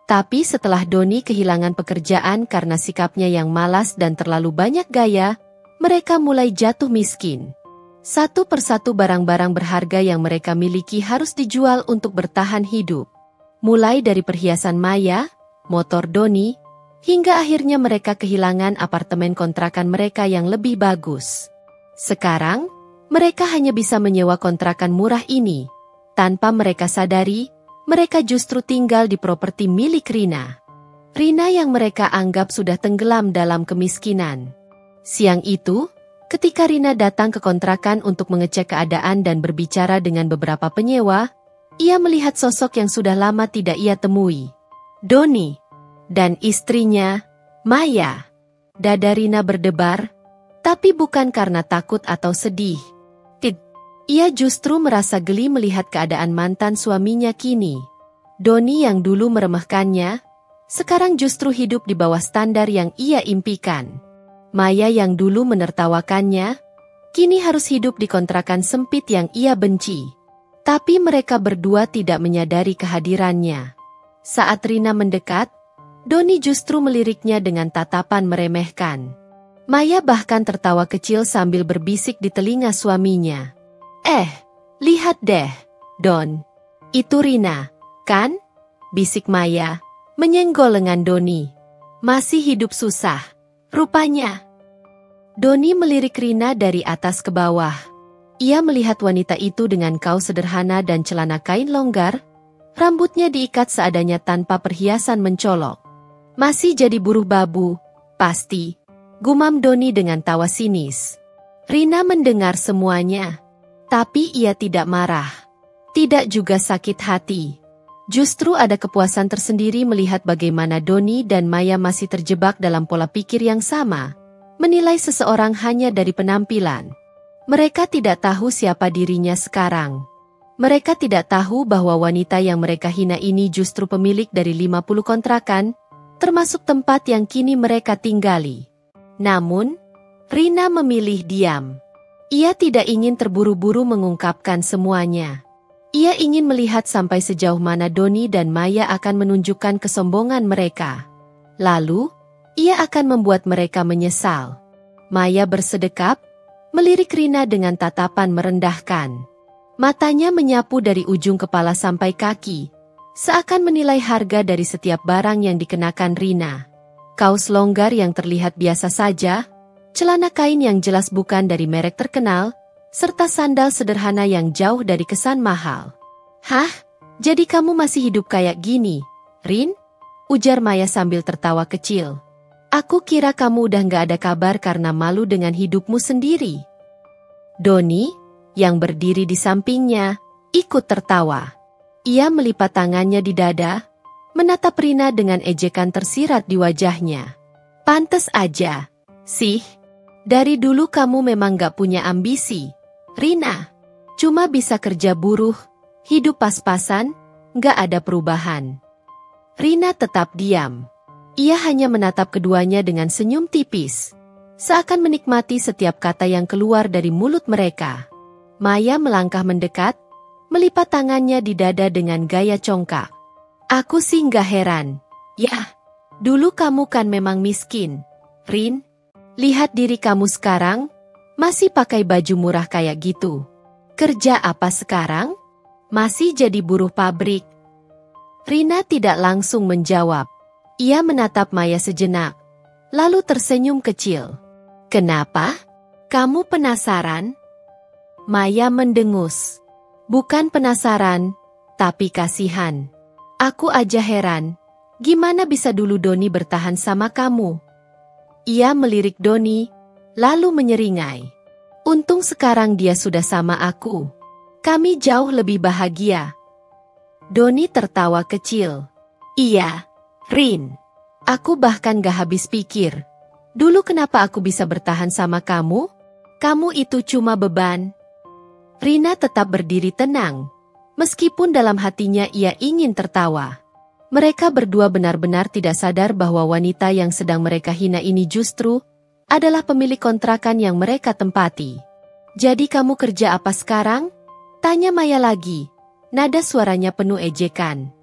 Tapi setelah Doni kehilangan pekerjaan karena sikapnya yang malas dan terlalu banyak gaya, mereka mulai jatuh miskin. Satu persatu barang-barang berharga yang mereka miliki harus dijual untuk bertahan hidup. Mulai dari perhiasan Maya, motor Doni, hingga akhirnya mereka kehilangan apartemen kontrakan mereka yang lebih bagus. Sekarang, mereka hanya bisa menyewa kontrakan murah ini. Tanpa mereka sadari, mereka justru tinggal di properti milik Rina. Rina yang mereka anggap sudah tenggelam dalam kemiskinan. Siang itu, ketika Rina datang ke kontrakan untuk mengecek keadaan dan berbicara dengan beberapa penyewa, ia melihat sosok yang sudah lama tidak ia temui. Doni dan istrinya, Maya. Dada Rina berdebar, tapi bukan karena takut atau sedih. Ia justru merasa geli melihat keadaan mantan suaminya kini. Doni yang dulu meremehkannya, sekarang justru hidup di bawah standar yang ia impikan. Maya yang dulu menertawakannya, kini harus hidup di kontrakan sempit yang ia benci. Tapi mereka berdua tidak menyadari kehadirannya. Saat Rina mendekat, Doni justru meliriknya dengan tatapan meremehkan. Maya bahkan tertawa kecil sambil berbisik di telinga suaminya. Lihat deh, Don. Itu Rina, kan? Bisik Maya, menyenggol lengan Doni. Masih hidup susah, rupanya. Doni melirik Rina dari atas ke bawah. Ia melihat wanita itu dengan kaos sederhana dan celana kain longgar, rambutnya diikat seadanya tanpa perhiasan mencolok. Masih jadi buruh babu, pasti, gumam Doni dengan tawa sinis. Rina mendengar semuanya, tapi ia tidak marah. Tidak juga sakit hati. Justru ada kepuasan tersendiri melihat bagaimana Doni dan Maya masih terjebak dalam pola pikir yang sama, menilai seseorang hanya dari penampilan. Mereka tidak tahu siapa dirinya sekarang. Mereka tidak tahu bahwa wanita yang mereka hina ini justru pemilik dari 50 kontrakan, termasuk tempat yang kini mereka tinggali. Namun, Rina memilih diam. Ia tidak ingin terburu-buru mengungkapkan semuanya. Ia ingin melihat sampai sejauh mana Doni dan Maya akan menunjukkan kesombongan mereka. Lalu, ia akan membuat mereka menyesal. Maya bersedekap, melirik Rina dengan tatapan merendahkan. Matanya menyapu dari ujung kepala sampai kaki, seakan menilai harga dari setiap barang yang dikenakan Rina. Kaos longgar yang terlihat biasa saja, celana kain yang jelas bukan dari merek terkenal, serta sandal sederhana yang jauh dari kesan mahal. Hah? Jadi kamu masih hidup kayak gini, Rin? Ujar Maya sambil tertawa kecil. Aku kira kamu udah gak ada kabar karena malu dengan hidupmu sendiri. Doni, yang berdiri di sampingnya, ikut tertawa. Ia melipat tangannya di dada, menatap Rina dengan ejekan tersirat di wajahnya. Pantes aja, sih. Dari dulu kamu memang gak punya ambisi, Rina. Cuma bisa kerja buruh, hidup pas-pasan, gak ada perubahan. Rina tetap diam. Ia hanya menatap keduanya dengan senyum tipis, seakan menikmati setiap kata yang keluar dari mulut mereka. Maya melangkah mendekat, melipat tangannya di dada dengan gaya congkak. Aku sih gak heran. Yah, dulu kamu kan memang miskin, Rin. Lihat diri kamu sekarang, masih pakai baju murah kayak gitu. Kerja apa sekarang? Masih jadi buruh pabrik. Rina tidak langsung menjawab. Ia menatap Maya sejenak, lalu tersenyum kecil. Kenapa? Kamu penasaran? Maya mendengus. Bukan penasaran, tapi kasihan. Aku aja heran, gimana bisa dulu Doni bertahan sama kamu? Ia melirik Doni, lalu menyeringai. Untung sekarang dia sudah sama aku. Kami jauh lebih bahagia. Doni tertawa kecil. Iya, Rin. Aku bahkan gak habis pikir. Dulu kenapa aku bisa bertahan sama kamu? Kamu itu cuma beban. Rina tetap berdiri tenang. Meskipun dalam hatinya ia ingin tertawa. Mereka berdua benar-benar tidak sadar bahwa wanita yang sedang mereka hina ini justru adalah pemilik kontrakan yang mereka tempati. Jadi kamu kerja apa sekarang? Tanya Maya lagi. Nada suaranya penuh ejekan.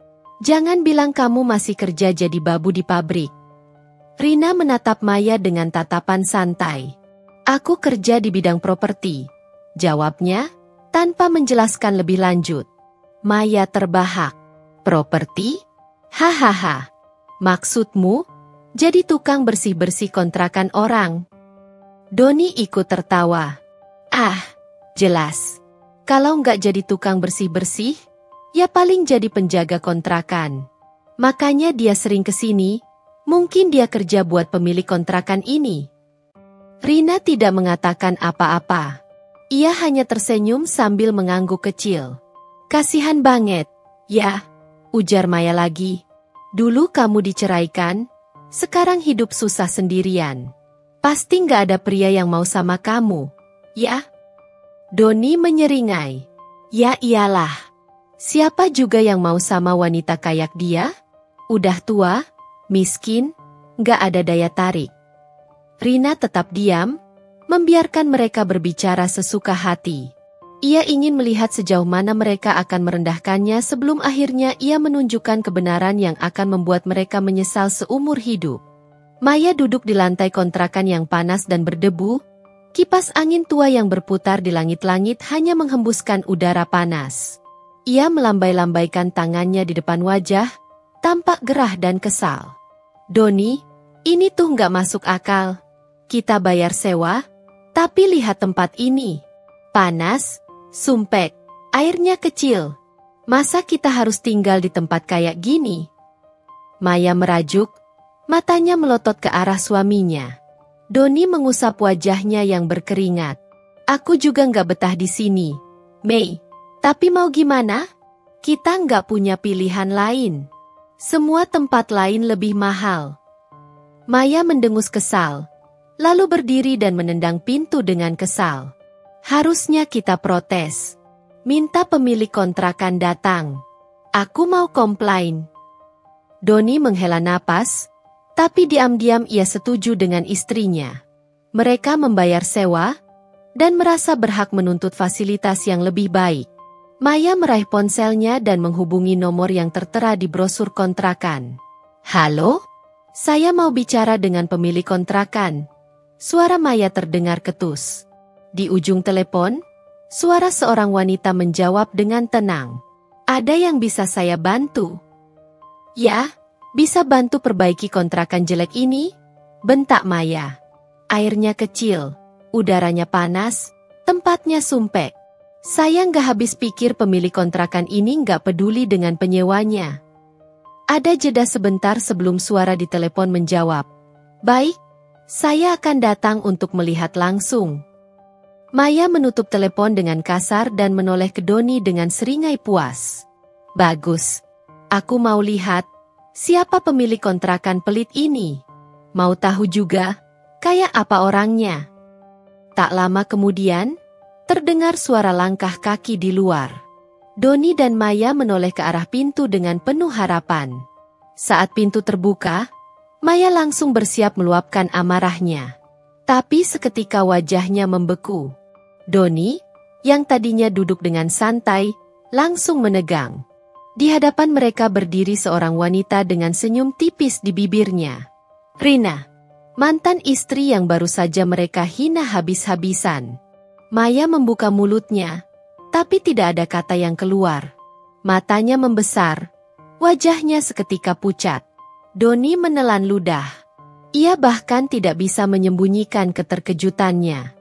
Jangan bilang kamu masih kerja jadi babu di pabrik. Rina menatap Maya dengan tatapan santai. Aku kerja di bidang properti. Jawabnya, tanpa menjelaskan lebih lanjut. Maya terbahak. Properti? Hahaha. Maksudmu? Jadi tukang bersih-bersih kontrakan orang? Doni ikut tertawa. Ah, jelas. Kalau nggak jadi tukang bersih-bersih, ya paling jadi penjaga kontrakan. Makanya dia sering kesini, mungkin dia kerja buat pemilik kontrakan ini. Rina tidak mengatakan apa-apa. Ia hanya tersenyum sambil mengangguk kecil. Kasihan banget, ya, ujar Maya lagi. Dulu kamu diceraikan, sekarang hidup susah sendirian. Pasti nggak ada pria yang mau sama kamu, ya? Doni menyeringai. Ya iyalah. Siapa juga yang mau sama wanita kayak dia? Udah tua, miskin, nggak ada daya tarik. Rina tetap diam, membiarkan mereka berbicara sesuka hati. Ia ingin melihat sejauh mana mereka akan merendahkannya sebelum akhirnya ia menunjukkan kebenaran yang akan membuat mereka menyesal seumur hidup. Maya duduk di lantai kontrakan yang panas dan berdebu. Kipas angin tua yang berputar di langit-langit hanya menghembuskan udara panas. Ia melambai-lambaikan tangannya di depan wajah, tampak gerah dan kesal. Doni, ini tuh nggak masuk akal. Kita bayar sewa, tapi lihat tempat ini. Panas, sumpek, airnya kecil. Masa kita harus tinggal di tempat kayak gini? Maya merajuk, matanya melotot ke arah suaminya. Doni mengusap wajahnya yang berkeringat. Aku juga nggak betah di sini, Mei. Tapi mau gimana? Kita nggak punya pilihan lain. Semua tempat lain lebih mahal. Maya mendengus kesal, lalu berdiri dan menendang pintu dengan kesal. Harusnya kita protes. Minta pemilik kontrakan datang. Aku mau komplain. Doni menghela napas, tapi diam-diam ia setuju dengan istrinya. Mereka membayar sewa, dan merasa berhak menuntut fasilitas yang lebih baik. Maya meraih ponselnya dan menghubungi nomor yang tertera di brosur kontrakan. Halo? Saya mau bicara dengan pemilik kontrakan. Suara Maya terdengar ketus. Di ujung telepon, suara seorang wanita menjawab dengan tenang. Ada yang bisa saya bantu? Ya, bisa bantu perbaiki kontrakan jelek ini? Bentak Maya. Airnya kecil, udaranya panas, tempatnya sumpek. Saya nggak habis pikir pemilik kontrakan ini nggak peduli dengan penyewanya. Ada jeda sebentar sebelum suara di telepon menjawab. Baik, saya akan datang untuk melihat langsung. Maya menutup telepon dengan kasar dan menoleh ke Doni dengan seringai puas. Bagus. Aku mau lihat, siapa pemilik kontrakan pelit ini? Mau tahu juga, kayak apa orangnya? Tak lama kemudian, terdengar suara langkah kaki di luar. Doni dan Maya menoleh ke arah pintu dengan penuh harapan. Saat pintu terbuka, Maya langsung bersiap meluapkan amarahnya. Tapi seketika wajahnya membeku. Doni, yang tadinya duduk dengan santai, langsung menegang. Di hadapan mereka berdiri seorang wanita dengan senyum tipis di bibirnya. Rina, mantan istri yang baru saja mereka hina habis-habisan. Maya membuka mulutnya, tapi tidak ada kata yang keluar. Matanya membesar, wajahnya seketika pucat. Doni menelan ludah. Ia bahkan tidak bisa menyembunyikan keterkejutannya.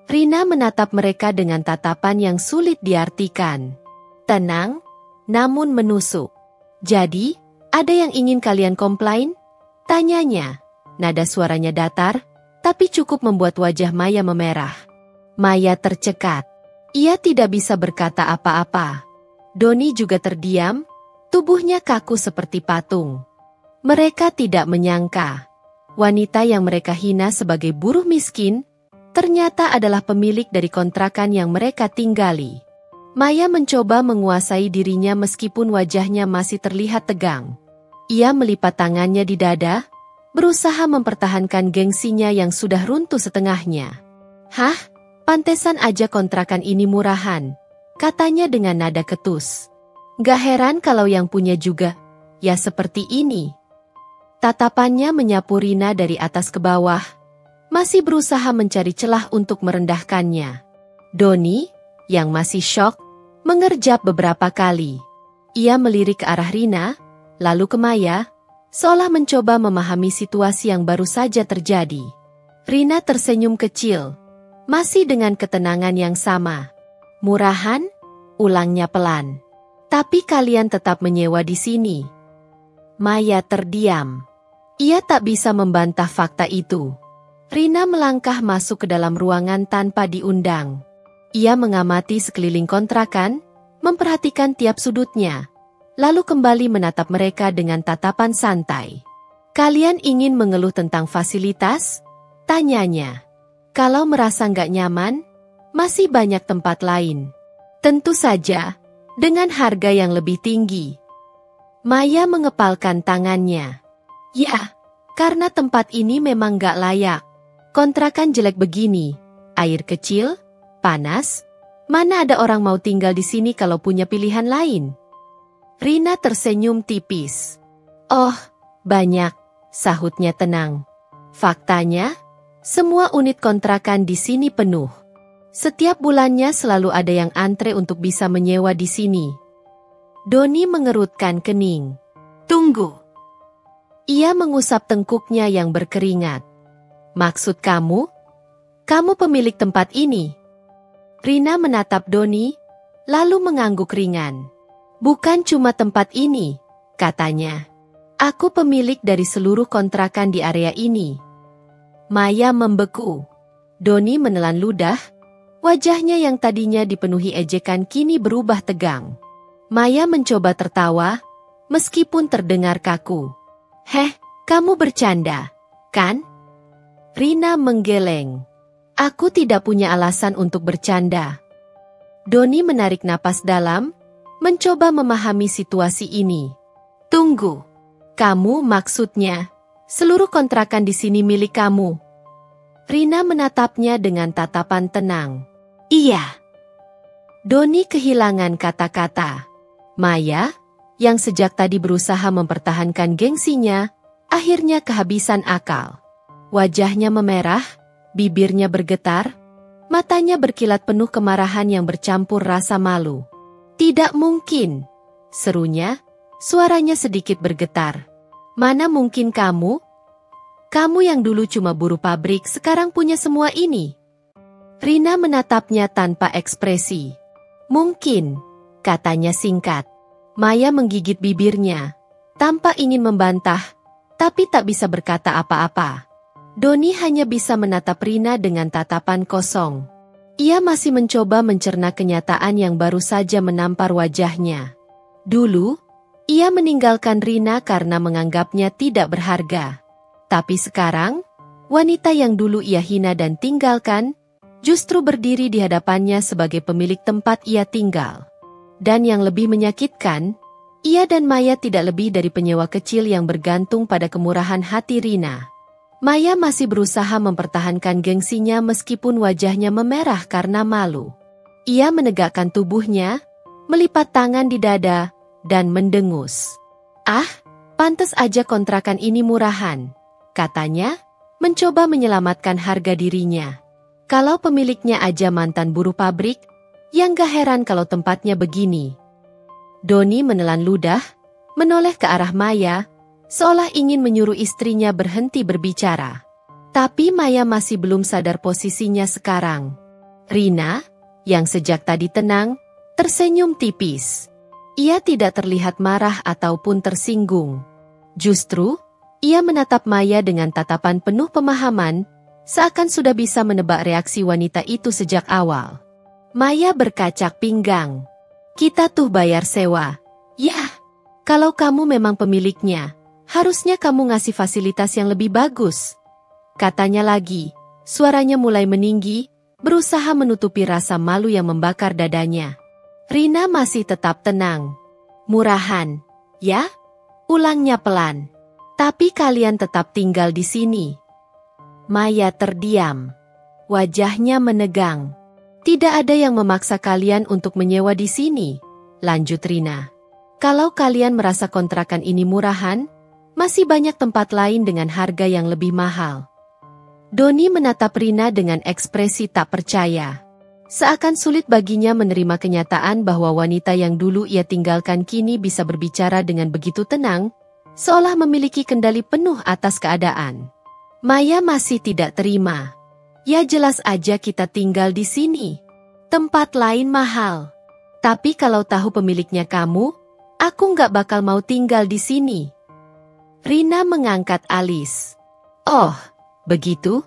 Rina menatap mereka dengan tatapan yang sulit diartikan. Tenang, namun menusuk. Jadi, ada yang ingin kalian komplain? Tanyanya. Nada suaranya datar, tapi cukup membuat wajah Maya memerah. Maya tercekat. Ia tidak bisa berkata apa-apa. Doni juga terdiam, tubuhnya kaku seperti patung. Mereka tidak menyangka. Wanita yang mereka hina sebagai buruh miskin, ternyata adalah pemilik dari kontrakan yang mereka tinggali. Maya mencoba menguasai dirinya meskipun wajahnya masih terlihat tegang. Ia melipat tangannya di dada, berusaha mempertahankan gengsinya yang sudah runtuh setengahnya. Hah? Pantesan aja kontrakan ini murahan, katanya dengan nada ketus. Gak heran kalau yang punya juga, ya seperti ini. Tatapannya menyapu Rina dari atas ke bawah, masih berusaha mencari celah untuk merendahkannya. Doni, yang masih syok, mengerjap beberapa kali. Ia melirik ke arah Rina, lalu ke Maya, seolah mencoba memahami situasi yang baru saja terjadi. Rina tersenyum kecil. Masih dengan ketenangan yang sama. Murahan? Ulangnya pelan. Tapi kalian tetap menyewa di sini. Maya terdiam. Ia tak bisa membantah fakta itu. Rina melangkah masuk ke dalam ruangan tanpa diundang. Ia mengamati sekeliling kontrakan, memperhatikan tiap sudutnya, lalu kembali menatap mereka dengan tatapan santai. Kalian ingin mengeluh tentang fasilitas? Tanyanya. Kalau merasa nggak nyaman, masih banyak tempat lain. Tentu saja, dengan harga yang lebih tinggi. Maya mengepalkan tangannya. Ya, karena tempat ini memang nggak layak. Kontrakan jelek begini, air kecil, panas, mana ada orang mau tinggal di sini kalau punya pilihan lain? Rina tersenyum tipis. Oh, banyak, sahutnya tenang. Faktanya, semua unit kontrakan di sini penuh. Setiap bulannya selalu ada yang antre untuk bisa menyewa di sini. Doni mengerutkan kening. Tunggu. Ia mengusap tengkuknya yang berkeringat. Maksud kamu? Kamu pemilik tempat ini? Rina menatap Doni, lalu mengangguk ringan. Bukan cuma tempat ini, katanya. Aku pemilik dari seluruh kontrakan di area ini. Maya membeku. Doni menelan ludah, wajahnya yang tadinya dipenuhi ejekan kini berubah tegang. Maya mencoba tertawa, meskipun terdengar kaku. Heh, kamu bercanda, kan? Rina menggeleng. Aku tidak punya alasan untuk bercanda. Doni menarik napas dalam, mencoba memahami situasi ini. Tunggu, kamu maksudnya, seluruh kontrakan di sini milik kamu? Rina menatapnya dengan tatapan tenang. Iya. Doni kehilangan kata-kata. Maya, yang sejak tadi berusaha mempertahankan gengsinya, akhirnya kehabisan akal. Wajahnya memerah, bibirnya bergetar, matanya berkilat penuh kemarahan yang bercampur rasa malu. Tidak mungkin, serunya, suaranya sedikit bergetar. Mana mungkin kamu? Kamu yang dulu cuma buruh pabrik sekarang punya semua ini. Rina menatapnya tanpa ekspresi. Mungkin, katanya singkat. Maya menggigit bibirnya, tanpa ingin membantah, tapi tak bisa berkata apa-apa. Doni hanya bisa menatap Rina dengan tatapan kosong. Ia masih mencoba mencerna kenyataan yang baru saja menampar wajahnya. Dulu, ia meninggalkan Rina karena menganggapnya tidak berharga. Tapi sekarang, wanita yang dulu ia hina dan tinggalkan, justru berdiri di hadapannya sebagai pemilik tempat ia tinggal. Dan yang lebih menyakitkan, ia dan Maya tidak lebih dari penyewa kecil yang bergantung pada kemurahan hati Rina. Maya masih berusaha mempertahankan gengsinya meskipun wajahnya memerah karena malu. Ia menegakkan tubuhnya, melipat tangan di dada, dan mendengus. Ah, pantes aja kontrakan ini murahan, katanya, mencoba menyelamatkan harga dirinya. Kalau pemiliknya aja mantan buruh pabrik, yang gak heran kalau tempatnya begini. Doni menelan ludah, menoleh ke arah Maya, seolah ingin menyuruh istrinya berhenti berbicara. Tapi Maya masih belum sadar posisinya sekarang. Rina, yang sejak tadi tenang, tersenyum tipis. Ia tidak terlihat marah ataupun tersinggung. Justru, ia menatap Maya dengan tatapan penuh pemahaman, seakan sudah bisa menebak reaksi wanita itu sejak awal. Maya berkacak pinggang. Kita tuh bayar sewa. Yah, kalau kamu memang pemiliknya, harusnya kamu ngasih fasilitas yang lebih bagus. Katanya lagi, suaranya mulai meninggi, berusaha menutupi rasa malu yang membakar dadanya. Rina masih tetap tenang. Murahan, ya? Ulangnya pelan. Tapi kalian tetap tinggal di sini. Maya terdiam. Wajahnya menegang. Tidak ada yang memaksa kalian untuk menyewa di sini, lanjut Rina. Kalau kalian merasa kontrakan ini murahan, masih banyak tempat lain dengan harga yang lebih mahal. Doni menatap Rina dengan ekspresi tak percaya. Seakan sulit baginya menerima kenyataan bahwa wanita yang dulu ia tinggalkan kini bisa berbicara dengan begitu tenang, seolah memiliki kendali penuh atas keadaan. Maya masih tidak terima. Ya jelas aja kita tinggal di sini. Tempat lain mahal. Tapi kalau tahu pemiliknya kamu, aku nggak bakal mau tinggal di sini. Rina mengangkat alis. Oh, begitu?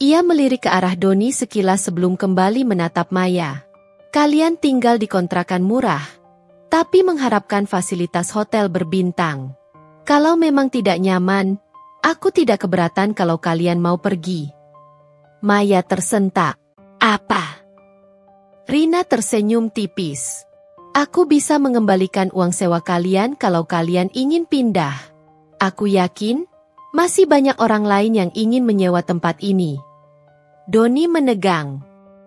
Ia melirik ke arah Doni sekilas sebelum kembali menatap Maya. Kalian tinggal di kontrakan murah, tapi mengharapkan fasilitas hotel berbintang. Kalau memang tidak nyaman, aku tidak keberatan kalau kalian mau pergi. Maya tersentak. Apa? Rina tersenyum tipis. Aku bisa mengembalikan uang sewa kalian kalau kalian ingin pindah. Aku yakin, Masih banyak orang lain yang ingin menyewa tempat ini. Doni menegang.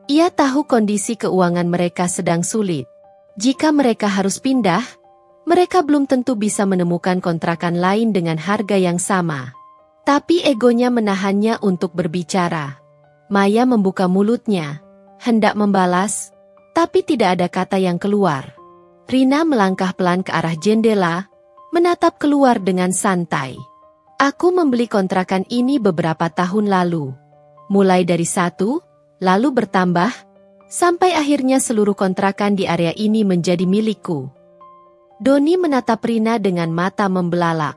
Ia tahu kondisi keuangan mereka sedang sulit. Jika mereka harus pindah, mereka belum tentu bisa menemukan kontrakan lain dengan harga yang sama. Tapi egonya menahannya untuk berbicara. Maya membuka mulutnya, hendak membalas, tapi tidak ada kata yang keluar. Rina melangkah pelan ke arah jendela, menatap keluar dengan santai. Aku membeli kontrakan ini beberapa tahun lalu. Mulai dari 1, lalu bertambah, sampai akhirnya seluruh kontrakan di area ini menjadi milikku. Doni menatap Rina dengan mata membelalak.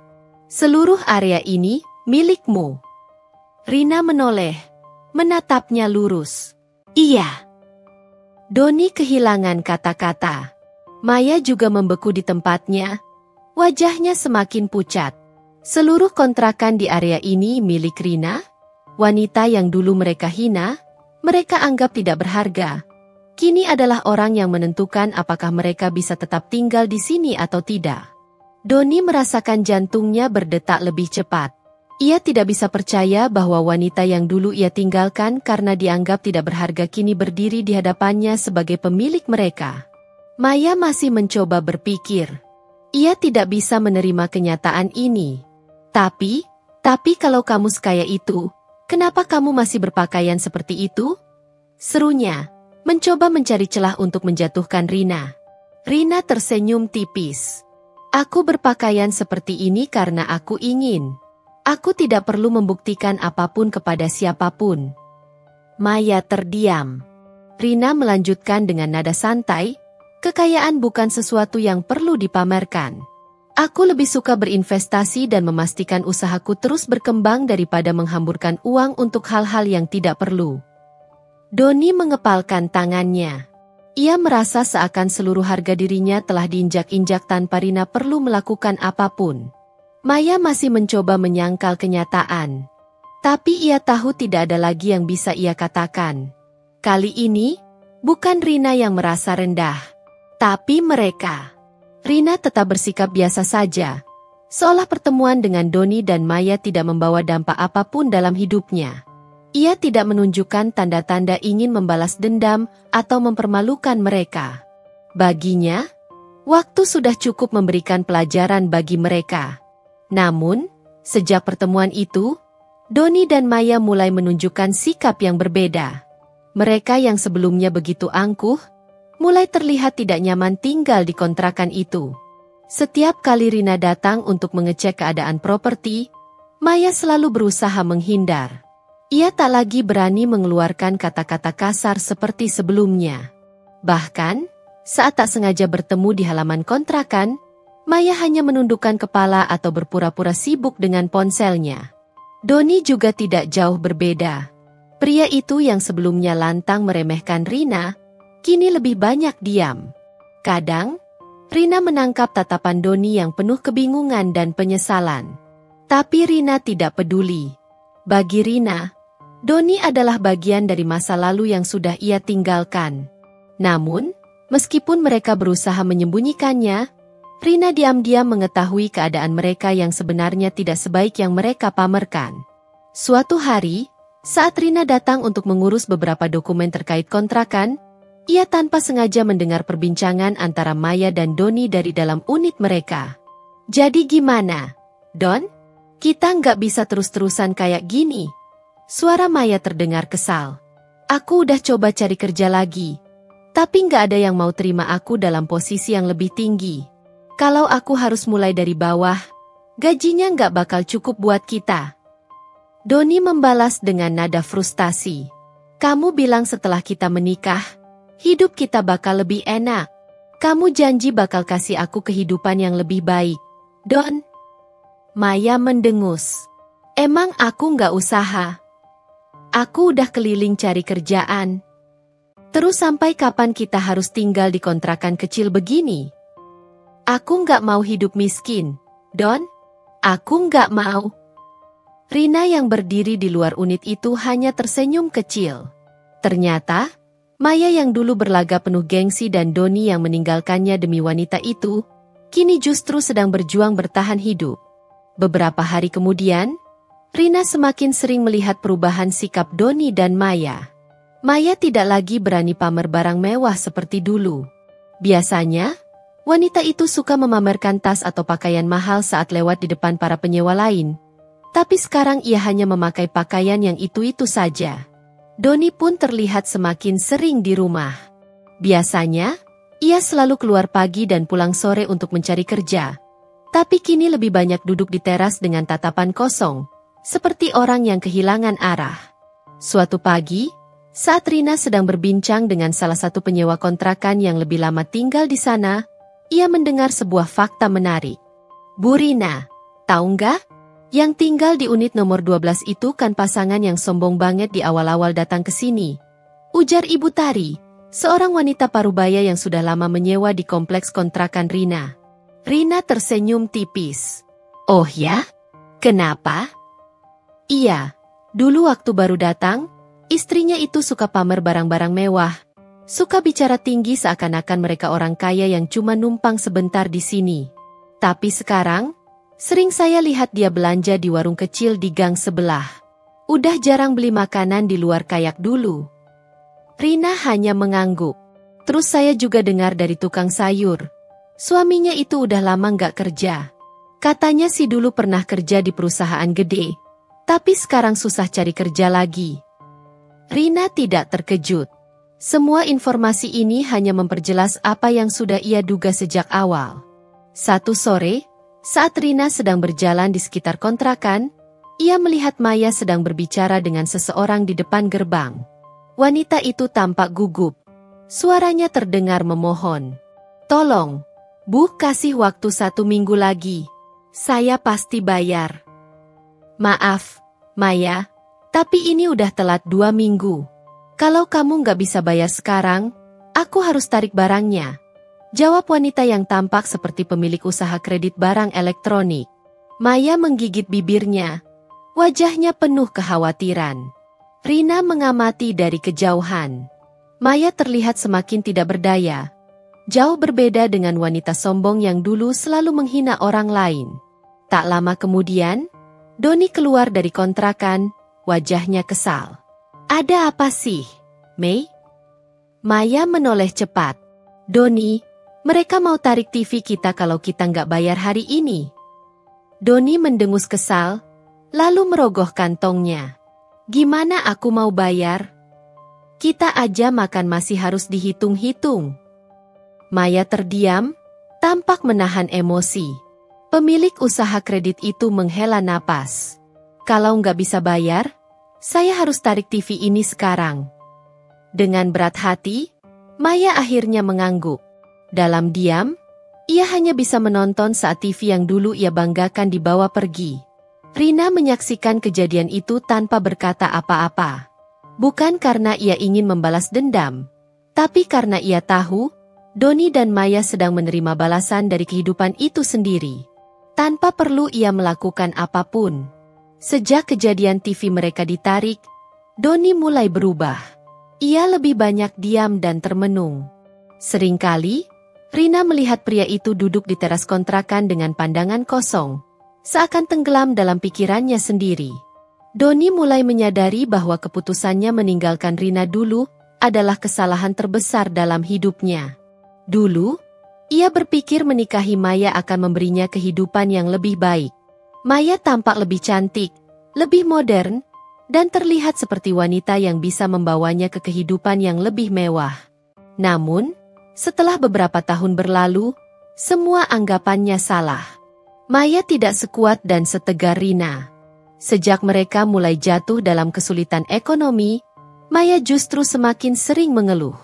Seluruh area ini milikmu. Rina menoleh, menatapnya lurus. Iya. Doni kehilangan kata-kata. Maya juga membeku di tempatnya, wajahnya semakin pucat. Seluruh kontrakan di area ini milik Rina, wanita yang dulu mereka hina, mereka anggap tidak berharga. Kini adalah orang yang menentukan apakah mereka bisa tetap tinggal di sini atau tidak. Doni merasakan jantungnya berdetak lebih cepat. Ia tidak bisa percaya bahwa wanita yang dulu ia tinggalkan karena dianggap tidak berharga kini berdiri di hadapannya sebagai pemilik mereka. Maya masih mencoba berpikir. Ia tidak bisa menerima kenyataan ini. Tapi kalau kamu sekaya itu, kenapa kamu masih berpakaian seperti itu? Serunya, mencoba mencari celah untuk menjatuhkan Rina. Rina tersenyum tipis. Aku berpakaian seperti ini karena aku ingin. Aku tidak perlu membuktikan apapun kepada siapapun. Maya terdiam. Rina melanjutkan dengan nada santai, kekayaan bukan sesuatu yang perlu dipamerkan. Aku lebih suka berinvestasi dan memastikan usahaku terus berkembang daripada menghamburkan uang untuk hal-hal yang tidak perlu. Doni mengepalkan tangannya. Ia merasa seakan seluruh harga dirinya telah diinjak-injak tanpa Rina perlu melakukan apapun. Maya masih mencoba menyangkal kenyataan. Tapi ia tahu tidak ada lagi yang bisa ia katakan. Kali ini, bukan Rina yang merasa rendah, tapi mereka. Rina tetap bersikap biasa saja, seolah pertemuan dengan Doni dan Maya tidak membawa dampak apapun dalam hidupnya. Ia tidak menunjukkan tanda-tanda ingin membalas dendam atau mempermalukan mereka. Baginya, waktu sudah cukup memberikan pelajaran bagi mereka. Namun, sejak pertemuan itu, Doni dan Maya mulai menunjukkan sikap yang berbeda. Mereka yang sebelumnya begitu angkuh, mulai terlihat tidak nyaman tinggal di kontrakan itu. Setiap kali Rina datang untuk mengecek keadaan properti, Maya selalu berusaha menghindar. Ia tak lagi berani mengeluarkan kata-kata kasar seperti sebelumnya. Bahkan, saat tak sengaja bertemu di halaman kontrakan, Maya hanya menundukkan kepala atau berpura-pura sibuk dengan ponselnya. Doni juga tidak jauh berbeda. Pria itu yang sebelumnya lantang meremehkan Rina, kini lebih banyak diam. Kadang, Rina menangkap tatapan Doni yang penuh kebingungan dan penyesalan. Tapi Rina tidak peduli. Bagi Rina, Doni adalah bagian dari masa lalu yang sudah ia tinggalkan. Namun, meskipun mereka berusaha menyembunyikannya, Rina diam-diam mengetahui keadaan mereka yang sebenarnya tidak sebaik yang mereka pamerkan. Suatu hari, saat Rina datang untuk mengurus beberapa dokumen terkait kontrakan, ia tanpa sengaja mendengar perbincangan antara Maya dan Doni dari dalam unit mereka. Jadi gimana, Don? Kita nggak bisa terus-terusan kayak gini. Suara Maya terdengar kesal. Aku udah coba cari kerja lagi, tapi nggak ada yang mau terima aku dalam posisi yang lebih tinggi. Kalau aku harus mulai dari bawah, gajinya nggak bakal cukup buat kita. Doni membalas dengan nada frustasi. Kamu bilang setelah kita menikah, hidup kita bakal lebih enak. Kamu janji bakal kasih aku kehidupan yang lebih baik, Don. Maya mendengus. Emang aku nggak usaha? Aku udah keliling cari kerjaan. Terus sampai kapan kita harus tinggal di kontrakan kecil begini? Aku nggak mau hidup miskin, Don. Aku nggak mau. Rina yang berdiri di luar unit itu hanya tersenyum kecil. Ternyata, Maya yang dulu berlagak penuh gengsi dan Doni yang meninggalkannya demi wanita itu, kini justru sedang berjuang bertahan hidup. Beberapa hari kemudian, Rina semakin sering melihat perubahan sikap Doni dan Maya. Maya tidak lagi berani pamer barang mewah seperti dulu. Biasanya, wanita itu suka memamerkan tas atau pakaian mahal saat lewat di depan para penyewa lain. Tapi sekarang ia hanya memakai pakaian yang itu-itu saja. Doni pun terlihat semakin sering di rumah. Biasanya, ia selalu keluar pagi dan pulang sore untuk mencari kerja. Tapi kini lebih banyak duduk di teras dengan tatapan kosong, seperti orang yang kehilangan arah. Suatu pagi, saat Rina sedang berbincang dengan salah satu penyewa kontrakan yang lebih lama tinggal di sana, ia mendengar sebuah fakta menarik. "Bu Rina, tahu nggak? Yang tinggal di unit nomor 12 itu kan pasangan yang sombong banget di awal-awal datang ke sini," ujar Ibu Tari, seorang wanita parubaya yang sudah lama menyewa di kompleks kontrakan Rina. Rina tersenyum tipis. "Oh ya? Kenapa?" "Iya, dulu waktu baru datang, istrinya itu suka pamer barang-barang mewah. Suka bicara tinggi seakan-akan mereka orang kaya yang cuma numpang sebentar di sini. Tapi sekarang, sering saya lihat dia belanja di warung kecil di gang sebelah. Udah jarang beli makanan di luar kayak dulu." Rina hanya mengangguk. "Terus saya juga dengar dari tukang sayur. Suaminya itu udah lama nggak kerja. Katanya sih dulu pernah kerja di perusahaan gede, tapi sekarang susah cari kerja lagi." Rina tidak terkejut. Semua informasi ini hanya memperjelas apa yang sudah ia duga sejak awal. Satu sore, saat Rina sedang berjalan di sekitar kontrakan, ia melihat Maya sedang berbicara dengan seseorang di depan gerbang. Wanita itu tampak gugup. Suaranya terdengar memohon. "Tolong, Bu, kasih waktu 1 minggu lagi. Saya pasti bayar." "Maaf, Maya, tapi ini udah telat 2 minggu. Kalau kamu nggak bisa bayar sekarang, aku harus tarik barangnya," jawab wanita yang tampak seperti pemilik usaha kredit barang elektronik. Maya menggigit bibirnya. Wajahnya penuh kekhawatiran. Rina mengamati dari kejauhan. Maya terlihat semakin tidak berdaya. Jauh berbeda dengan wanita sombong yang dulu selalu menghina orang lain. Tak lama kemudian, Doni keluar dari kontrakan, wajahnya kesal. "Ada apa sih, Mei?" Maya menoleh cepat. "Doni, mereka mau tarik TV kita kalau kita nggak bayar hari ini." Doni mendengus kesal, lalu merogoh kantongnya. "Gimana aku mau bayar? Kita aja makan masih harus dihitung-hitung." Maya terdiam, tampak menahan emosi. Pemilik usaha kredit itu menghela napas. "Kalau nggak bisa bayar, saya harus tarik TV ini sekarang." Dengan berat hati, Maya akhirnya mengangguk. Dalam diam, ia hanya bisa menonton saat TV yang dulu ia banggakan dibawa pergi. Rina menyaksikan kejadian itu tanpa berkata apa-apa. Bukan karena ia ingin membalas dendam, tapi karena ia tahu, Doni dan Maya sedang menerima balasan dari kehidupan itu sendiri. Tanpa perlu ia melakukan apapun. Sejak kejadian TV mereka ditarik, Doni mulai berubah. Ia lebih banyak diam dan termenung. Seringkali, Rina melihat pria itu duduk di teras kontrakan dengan pandangan kosong, seakan tenggelam dalam pikirannya sendiri. Doni mulai menyadari bahwa keputusannya meninggalkan Rina dulu adalah kesalahan terbesar dalam hidupnya. Dulu, ia berpikir menikahi Maya akan memberinya kehidupan yang lebih baik. Maya tampak lebih cantik, lebih modern, dan terlihat seperti wanita yang bisa membawanya ke kehidupan yang lebih mewah. Namun, setelah beberapa tahun berlalu, semua anggapannya salah. Maya tidak sekuat dan setegar Rina. Sejak mereka mulai jatuh dalam kesulitan ekonomi, Maya justru semakin sering mengeluh.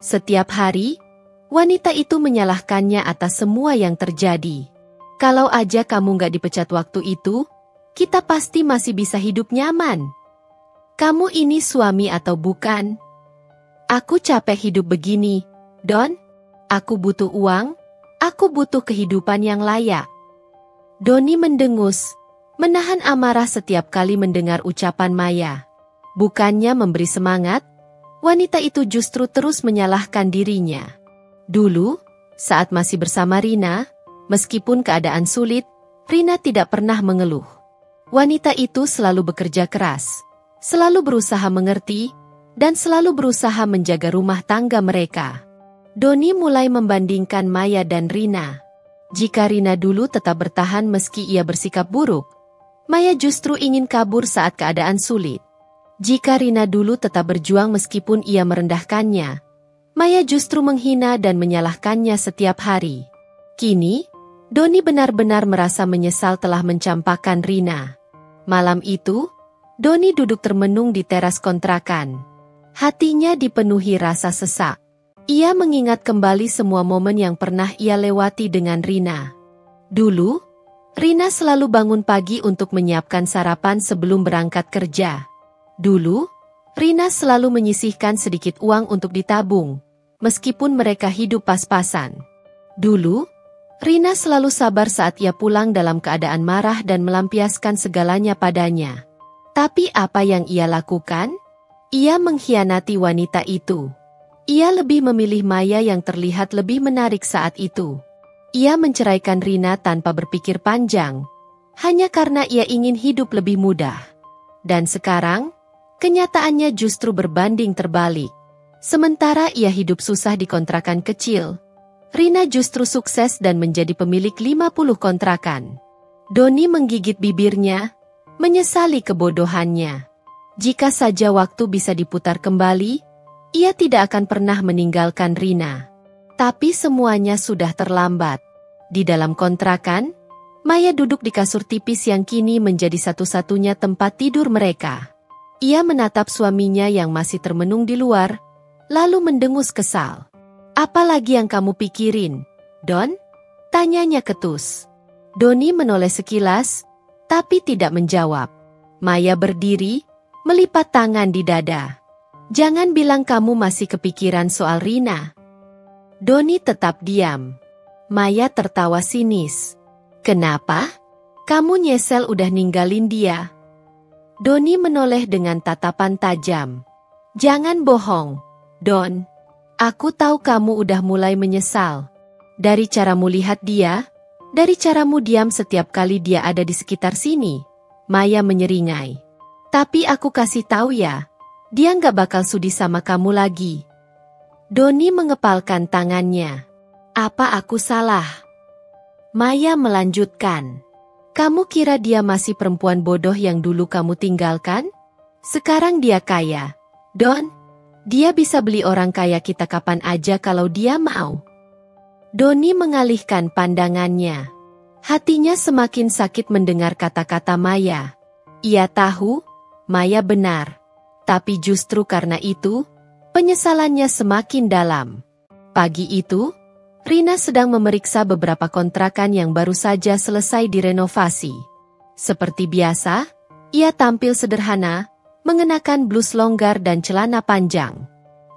Setiap hari, wanita itu menyalahkannya atas semua yang terjadi. "Kalau aja kamu nggak dipecat waktu itu, kita pasti masih bisa hidup nyaman. Kamu ini suami atau bukan? Aku capek hidup begini, Don. Aku butuh uang, aku butuh kehidupan yang layak." Doni mendengus, menahan amarah setiap kali mendengar ucapan Maya. Bukannya memberi semangat, wanita itu justru terus menyalahkan dirinya. Dulu, saat masih bersama Rina, meskipun keadaan sulit, Rina tidak pernah mengeluh. Wanita itu selalu bekerja keras, selalu berusaha mengerti, dan selalu berusaha menjaga rumah tangga mereka. Doni mulai membandingkan Maya dan Rina. Jika Rina dulu tetap bertahan meski ia bersikap buruk, Maya justru ingin kabur saat keadaan sulit. Jika Rina dulu tetap berjuang meskipun ia merendahkannya, Maya justru menghina dan menyalahkannya setiap hari. Kini, Doni benar-benar merasa menyesal telah mencampakkan Rina. Malam itu, Doni duduk termenung di teras kontrakan. Hatinya dipenuhi rasa sesak. Ia mengingat kembali semua momen yang pernah ia lewati dengan Rina. Dulu, Rina selalu bangun pagi untuk menyiapkan sarapan sebelum berangkat kerja. Dulu, Rina selalu menyisihkan sedikit uang untuk ditabung, meskipun mereka hidup pas-pasan. Dulu, Rina selalu sabar saat ia pulang dalam keadaan marah dan melampiaskan segalanya padanya. Tapi apa yang ia lakukan? Ia mengkhianati wanita itu. Ia lebih memilih Maya yang terlihat lebih menarik saat itu. Ia menceraikan Rina tanpa berpikir panjang, hanya karena ia ingin hidup lebih mudah. Dan sekarang, kenyataannya justru berbanding terbalik. Sementara ia hidup susah di kontrakan kecil, Rina justru sukses dan menjadi pemilik 50 kontrakan. Doni menggigit bibirnya, menyesali kebodohannya. Jika saja waktu bisa diputar kembali, ia tidak akan pernah meninggalkan Rina. Tapi semuanya sudah terlambat. Di dalam kontrakan, Maya duduk di kasur tipis yang kini menjadi satu-satunya tempat tidur mereka. Ia menatap suaminya yang masih termenung di luar, lalu mendengus kesal. "Apa lagi yang kamu pikirin, Don?" tanyanya ketus. Doni menoleh sekilas, tapi tidak menjawab. Maya berdiri, melipat tangan di dada. "Jangan bilang kamu masih kepikiran soal Rina." Doni tetap diam. Maya tertawa sinis. "Kenapa? Kamu nyesel udah ninggalin dia?" Doni menoleh dengan tatapan tajam. "Jangan bohong, Don. Aku tahu kamu udah mulai menyesal. Dari caramu lihat dia, dari caramu diam setiap kali dia ada di sekitar sini." Maya menyeringai. "Tapi aku kasih tahu ya, dia nggak bakal sudi sama kamu lagi." Doni mengepalkan tangannya. "Apa aku salah?" Maya melanjutkan. "Kamu kira dia masih perempuan bodoh yang dulu kamu tinggalkan? Sekarang dia kaya, Don. Dia bisa beli orang kaya kita kapan aja kalau dia mau." Doni mengalihkan pandangannya. Hatinya semakin sakit mendengar kata-kata Maya. Ia tahu, Maya benar. Tapi justru karena itu, penyesalannya semakin dalam. Pagi itu, Rina sedang memeriksa beberapa kontrakan yang baru saja selesai direnovasi. Seperti biasa, ia tampil sederhana, mengenakan blus longgar dan celana panjang.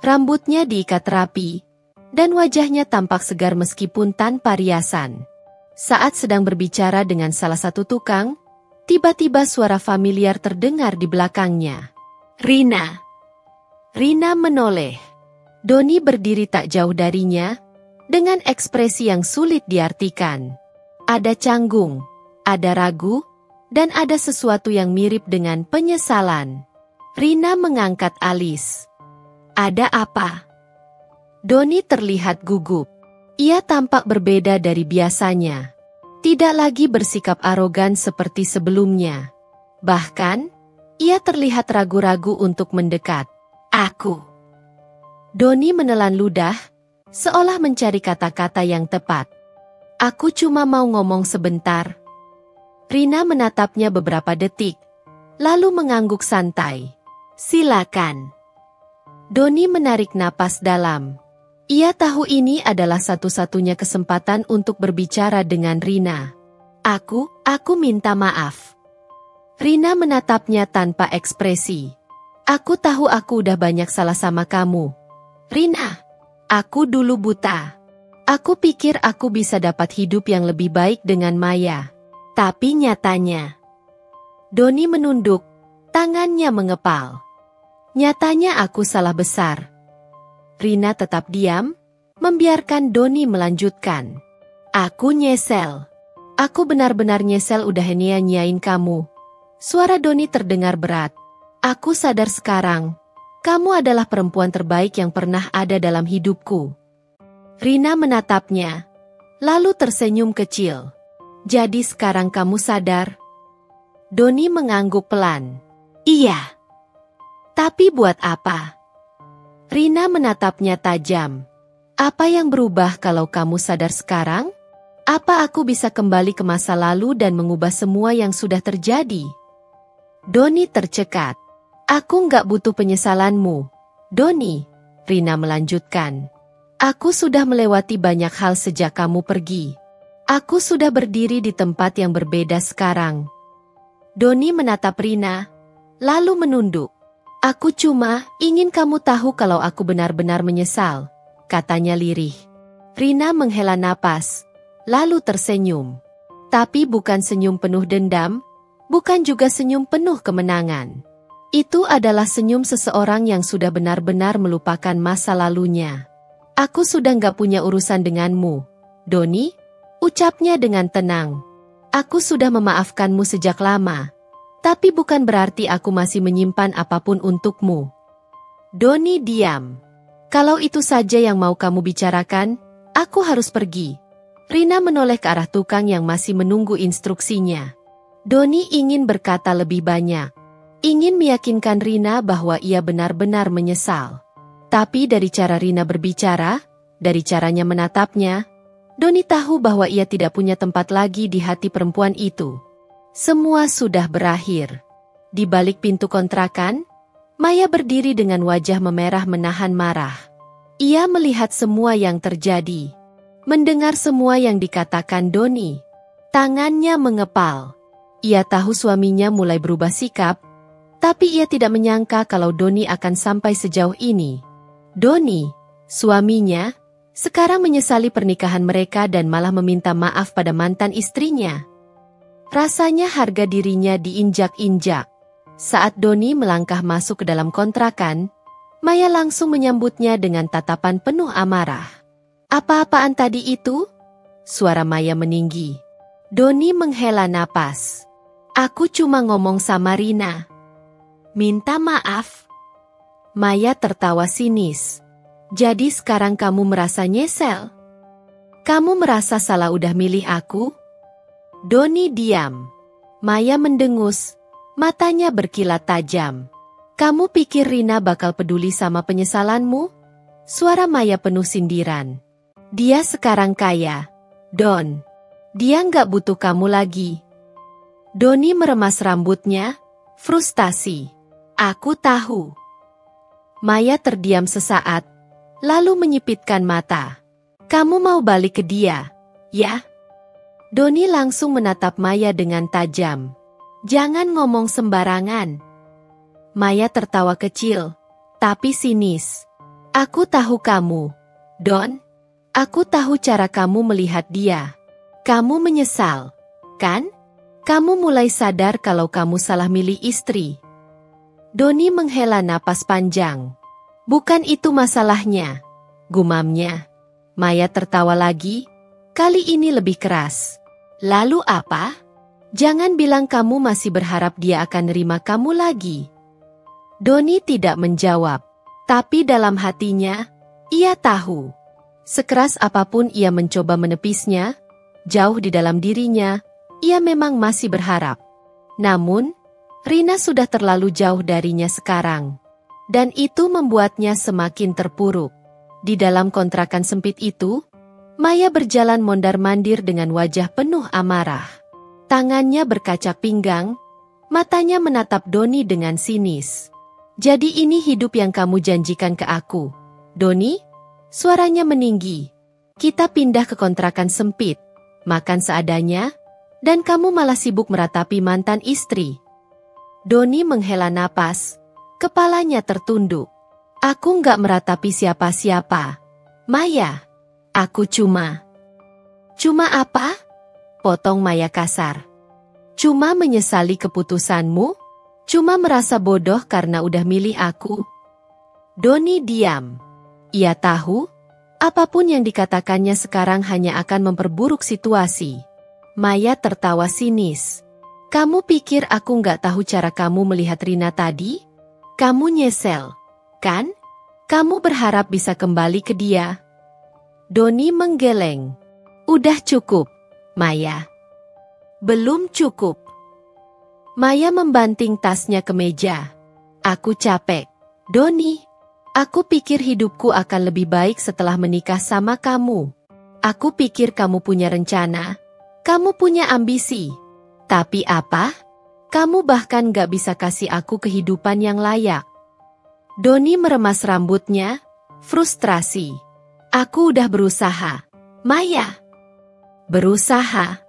Rambutnya diikat rapi, dan wajahnya tampak segar meskipun tanpa riasan. Saat sedang berbicara dengan salah satu tukang, tiba-tiba suara familiar terdengar di belakangnya. "Rina." Rina menoleh. Doni berdiri tak jauh darinya, dengan ekspresi yang sulit diartikan. Ada canggung, ada ragu, dan ada sesuatu yang mirip dengan penyesalan. Rina mengangkat alis. "Ada apa?" Doni terlihat gugup. Ia tampak berbeda dari biasanya. Tidak lagi bersikap arogan seperti sebelumnya. Bahkan, ia terlihat ragu-ragu untuk mendekat. "Aku." Doni menelan ludah, seolah mencari kata-kata yang tepat. "Aku cuma mau ngomong sebentar." Rina menatapnya beberapa detik, lalu mengangguk santai. "Silakan." Doni menarik napas dalam. Ia tahu ini adalah satu-satunya kesempatan untuk berbicara dengan Rina. Aku minta maaf." Rina menatapnya tanpa ekspresi. "Aku tahu aku udah banyak salah sama kamu, Rina. Aku dulu buta. Aku pikir aku bisa dapat hidup yang lebih baik dengan Maya. Tapi nyatanya..." Doni menunduk, tangannya mengepal. "Nyatanya aku salah besar." Rina tetap diam, membiarkan Doni melanjutkan. "Aku nyesel. Aku benar-benar nyesel udah nyanyain kamu. Suara Doni terdengar berat. Aku sadar sekarang, kamu adalah perempuan terbaik yang pernah ada dalam hidupku. Rina menatapnya, lalu tersenyum kecil. Jadi sekarang kamu sadar? Doni mengangguk pelan. Iya. Tapi buat apa? Rina menatapnya tajam. Apa yang berubah kalau kamu sadar sekarang? Apa aku bisa kembali ke masa lalu dan mengubah semua yang sudah terjadi? Doni tercekat. Aku nggak butuh penyesalanmu, Doni, Rina melanjutkan. Aku sudah melewati banyak hal sejak kamu pergi. Aku sudah berdiri di tempat yang berbeda sekarang. Doni menatap Rina, lalu menunduk. Aku cuma ingin kamu tahu kalau aku benar-benar menyesal, katanya lirih. Rina menghela napas, lalu tersenyum. Tapi bukan senyum penuh dendam, bukan juga senyum penuh kemenangan. Itu adalah senyum seseorang yang sudah benar-benar melupakan masa lalunya. Aku sudah nggak punya urusan denganmu, Doni, ucapnya dengan tenang. Aku sudah memaafkanmu sejak lama. Tapi bukan berarti aku masih menyimpan apapun untukmu. Doni diam. Kalau itu saja yang mau kamu bicarakan, aku harus pergi. Rina menoleh ke arah tukang yang masih menunggu instruksinya. Doni ingin berkata lebih banyak. Ingin meyakinkan Rina bahwa ia benar-benar menyesal. Tapi dari cara Rina berbicara, dari caranya menatapnya, Doni tahu bahwa ia tidak punya tempat lagi di hati perempuan itu. Semua sudah berakhir. Di balik pintu kontrakan, Maya berdiri dengan wajah memerah menahan marah. Ia melihat semua yang terjadi. Mendengar semua yang dikatakan Doni. Tangannya mengepal. Ia tahu suaminya mulai berubah sikap, tapi ia tidak menyangka kalau Doni akan sampai sejauh ini. Doni, suaminya, sekarang menyesali pernikahan mereka dan malah meminta maaf pada mantan istrinya. Rasanya harga dirinya diinjak-injak. Saat Doni melangkah masuk ke dalam kontrakan, Maya langsung menyambutnya dengan tatapan penuh amarah. Apa-apaan tadi itu? Suara Maya meninggi. Doni menghela napas. Aku cuma ngomong sama Rina. Minta maaf. Maya tertawa sinis. Jadi sekarang kamu merasa nyesel? Kamu merasa salah udah milih aku? Doni diam. Maya mendengus, matanya berkilat tajam. Kamu pikir Rina bakal peduli sama penyesalanmu? Suara Maya penuh sindiran. Dia sekarang kaya, Don. Dia nggak butuh kamu lagi. Doni meremas rambutnya, frustasi. Aku tahu. Maya terdiam sesaat, lalu menyipitkan mata. Kamu mau balik ke dia, ya? Doni langsung menatap Maya dengan tajam. Jangan ngomong sembarangan. Maya tertawa kecil, tapi sinis. Aku tahu kamu, Don. Aku tahu cara kamu melihat dia. Kamu menyesal, kan? Kamu mulai sadar kalau kamu salah milih istri. Doni menghela napas panjang. Bukan itu masalahnya, gumamnya. Maya tertawa lagi, kali ini lebih keras. Lalu apa? Jangan bilang kamu masih berharap dia akan nerima kamu lagi. Doni tidak menjawab, tapi dalam hatinya, ia tahu. Sekeras apapun ia mencoba menepisnya, jauh di dalam dirinya, ia memang masih berharap. Namun, Rina sudah terlalu jauh darinya sekarang. Dan itu membuatnya semakin terpuruk. Di dalam kontrakan sempit itu, Maya berjalan mondar-mandir dengan wajah penuh amarah. Tangannya berkaca pinggang, matanya menatap Doni dengan sinis. Jadi ini hidup yang kamu janjikan ke aku, Doni? Suaranya meninggi. Kita pindah ke kontrakan sempit, makan seadanya, dan kamu malah sibuk meratapi mantan istri. Doni menghela napas, kepalanya tertunduk. Aku nggak meratapi siapa-siapa. Maya. Aku cuma apa? Potong Maya kasar. Cuma menyesali keputusanmu? Cuma merasa bodoh karena udah milih aku? Doni diam. Ia tahu, apapun yang dikatakannya sekarang hanya akan memperburuk situasi. Maya tertawa sinis. Kamu pikir aku nggak tahu cara kamu melihat Rina tadi? Kamu nyesel, kan? Kamu berharap bisa kembali ke dia. Doni menggeleng. Udah cukup, Maya. Belum cukup. Maya membanting tasnya ke meja. Aku capek, Doni. Aku pikir hidupku akan lebih baik setelah menikah sama kamu. Aku pikir kamu punya rencana. Kamu punya ambisi. Tapi apa? Kamu bahkan gak bisa kasih aku kehidupan yang layak. Doni meremas rambutnya, frustrasi. Aku udah berusaha. Maya. Berusaha?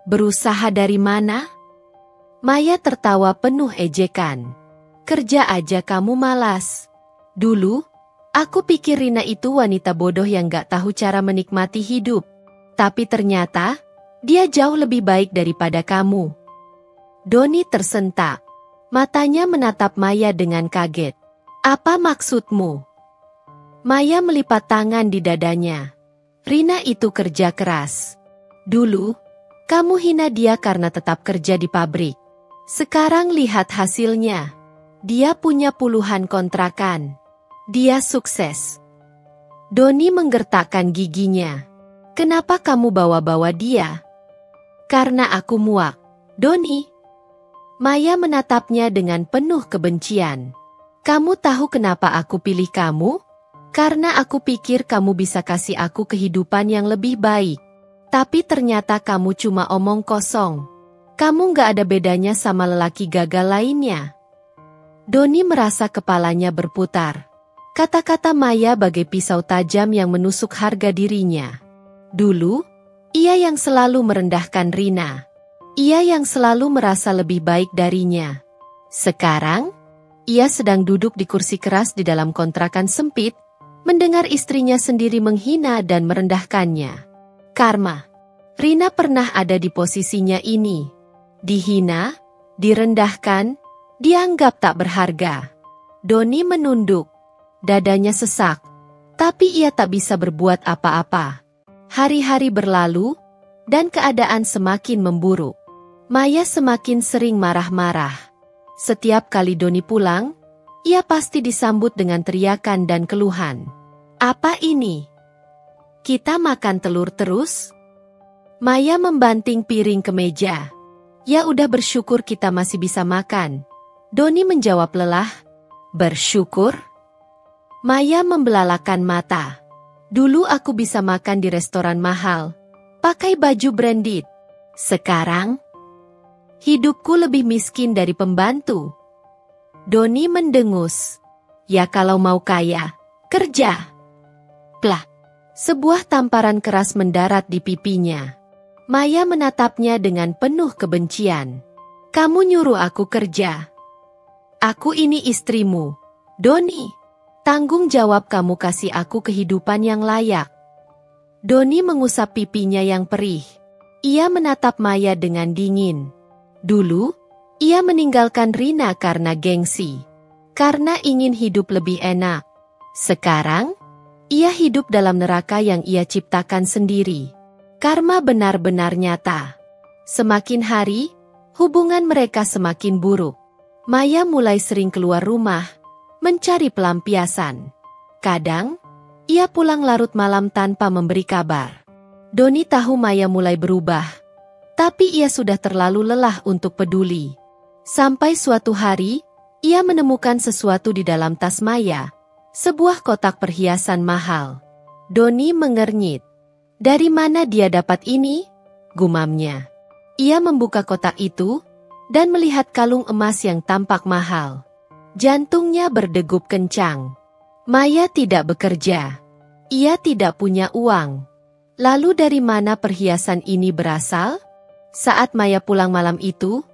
Berusaha dari mana? Maya tertawa penuh ejekan. Kerja aja kamu malas. Dulu, aku pikir Rina itu wanita bodoh yang gak tahu cara menikmati hidup. Tapi ternyata, dia jauh lebih baik daripada kamu. Doni tersentak. Matanya menatap Maya dengan kaget. Apa maksudmu? Maya melipat tangan di dadanya. Rina itu kerja keras. Dulu, kamu hina dia karena tetap kerja di pabrik. Sekarang lihat hasilnya. Dia punya puluhan kontrakan. Dia sukses. Doni menggertakkan giginya. Kenapa kamu bawa-bawa dia? Karena aku muak, Doni. Maya menatapnya dengan penuh kebencian. Kamu tahu kenapa aku pilih kamu? Karena aku pikir kamu bisa kasih aku kehidupan yang lebih baik. Tapi ternyata kamu cuma omong kosong. Kamu gak ada bedanya sama lelaki gagal lainnya. Doni merasa kepalanya berputar. Kata-kata Maya bagai pisau tajam yang menusuk harga dirinya. Dulu, ia yang selalu merendahkan Rina. Ia yang selalu merasa lebih baik darinya. Sekarang, ia sedang duduk di kursi keras di dalam kontrakan sempit, mendengar istrinya sendiri menghina dan merendahkannya. Karma. Rina pernah ada di posisinya ini. Dihina, direndahkan, dianggap tak berharga. Doni menunduk. Dadanya sesak, tapi ia tak bisa berbuat apa-apa. Hari-hari berlalu, dan keadaan semakin memburuk. Maya semakin sering marah-marah. Setiap kali Doni pulang, ia pasti disambut dengan teriakan dan keluhan. Apa ini? Kita makan telur terus? Maya membanting piring ke meja. Ya udah bersyukur kita masih bisa makan. Doni menjawab lelah. Bersyukur? Maya membelalakan mata. Dulu aku bisa makan di restoran mahal, pakai baju branded. Sekarang, hidupku lebih miskin dari pembantu. Doni mendengus. Ya kalau mau kaya, kerja. Plah, sebuah tamparan keras mendarat di pipinya. Maya menatapnya dengan penuh kebencian. Kamu nyuruh aku kerja. Aku ini istrimu, Doni. Tanggung jawab kamu kasih aku kehidupan yang layak. Doni mengusap pipinya yang perih. Ia menatap Maya dengan dingin. Dulu, ia meninggalkan Rina karena gengsi. Karena ingin hidup lebih enak. Sekarang, ia hidup dalam neraka yang ia ciptakan sendiri. Karma benar-benar nyata. Semakin hari, hubungan mereka semakin buruk. Maya mulai sering keluar rumah, mencari pelampiasan. Kadang, ia pulang larut malam tanpa memberi kabar. Doni tahu Maya mulai berubah, tapi ia sudah terlalu lelah untuk peduli. Sampai suatu hari, ia menemukan sesuatu di dalam tas Maya, sebuah kotak perhiasan mahal. Doni mengernyit. Dari mana dia dapat ini? Gumamnya. Ia membuka kotak itu, dan melihat kalung emas yang tampak mahal. Jantungnya berdegup kencang. Maya tidak bekerja. Ia tidak punya uang. Lalu dari mana perhiasan ini berasal? Saat Maya pulang malam itu,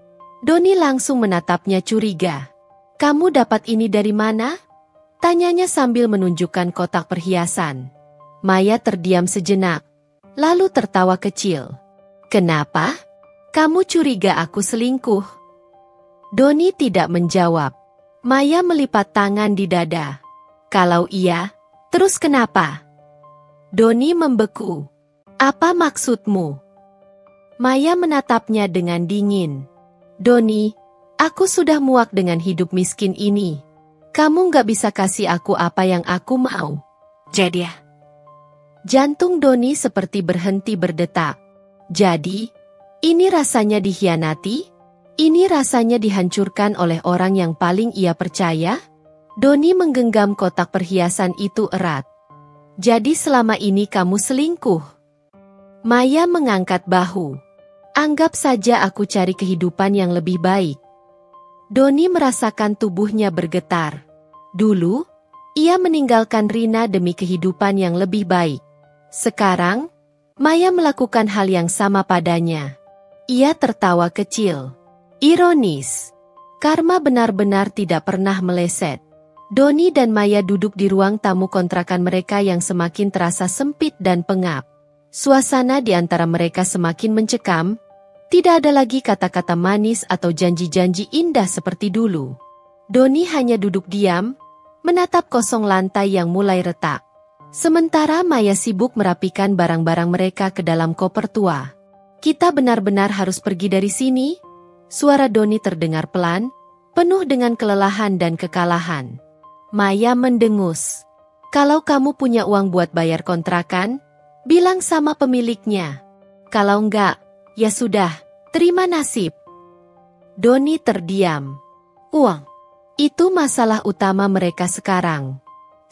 Doni langsung menatapnya curiga. Kamu dapat ini dari mana? Tanyanya sambil menunjukkan kotak perhiasan. Maya terdiam sejenak, lalu tertawa kecil. Kenapa? Kamu curiga aku selingkuh? Doni tidak menjawab. Maya melipat tangan di dada. Kalau iya, terus kenapa? Doni membeku. Apa maksudmu? Maya menatapnya dengan dingin. Doni, aku sudah muak dengan hidup miskin ini. Kamu nggak bisa kasih aku apa yang aku mau. Jadi ya? Jantung Doni seperti berhenti berdetak. Jadi, ini rasanya dikhianati? Ini rasanya dihancurkan oleh orang yang paling ia percaya? Doni menggenggam kotak perhiasan itu erat. Jadi selama ini kamu selingkuh? Maya mengangkat bahu. Anggap saja aku cari kehidupan yang lebih baik. Doni merasakan tubuhnya bergetar. Dulu, ia meninggalkan Rina demi kehidupan yang lebih baik. Sekarang, Maya melakukan hal yang sama padanya. Ia tertawa kecil. Ironis. Karma benar-benar tidak pernah meleset. Doni dan Maya duduk di ruang tamu kontrakan mereka yang semakin terasa sempit dan pengap. Suasana di antara mereka semakin mencekam. Tidak ada lagi kata-kata manis atau janji-janji indah seperti dulu. Doni hanya duduk diam, menatap kosong lantai yang mulai retak. Sementara Maya sibuk merapikan barang-barang mereka ke dalam koper tua. Kita benar-benar harus pergi dari sini? Suara Doni terdengar pelan, penuh dengan kelelahan dan kekalahan. Maya mendengus. Kalau kamu punya uang buat bayar kontrakan, bilang sama pemiliknya. Kalau enggak, ya sudah, terima nasib. Doni terdiam. Uang. Itu masalah utama mereka sekarang.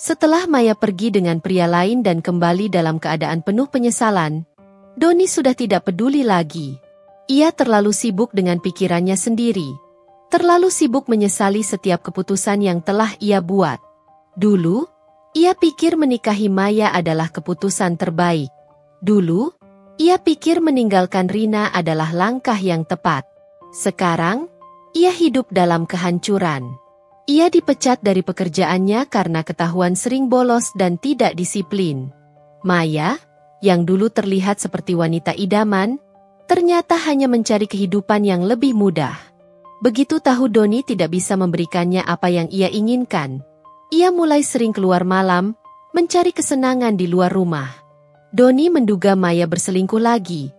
Setelah Maya pergi dengan pria lain dan kembali dalam keadaan penuh penyesalan, Doni sudah tidak peduli lagi. Ia terlalu sibuk dengan pikirannya sendiri. Terlalu sibuk menyesali setiap keputusan yang telah ia buat. Dulu, ia pikir menikahi Maya adalah keputusan terbaik. Dulu, ia pikir meninggalkan Rina adalah langkah yang tepat. Sekarang, ia hidup dalam kehancuran. Ia dipecat dari pekerjaannya karena ketahuan sering bolos dan tidak disiplin. Maya, yang dulu terlihat seperti wanita idaman, ternyata hanya mencari kehidupan yang lebih mudah. Begitu tahu Doni tidak bisa memberikannya apa yang ia inginkan, ia mulai sering keluar malam, mencari kesenangan di luar rumah. Doni menduga Maya berselingkuh lagi,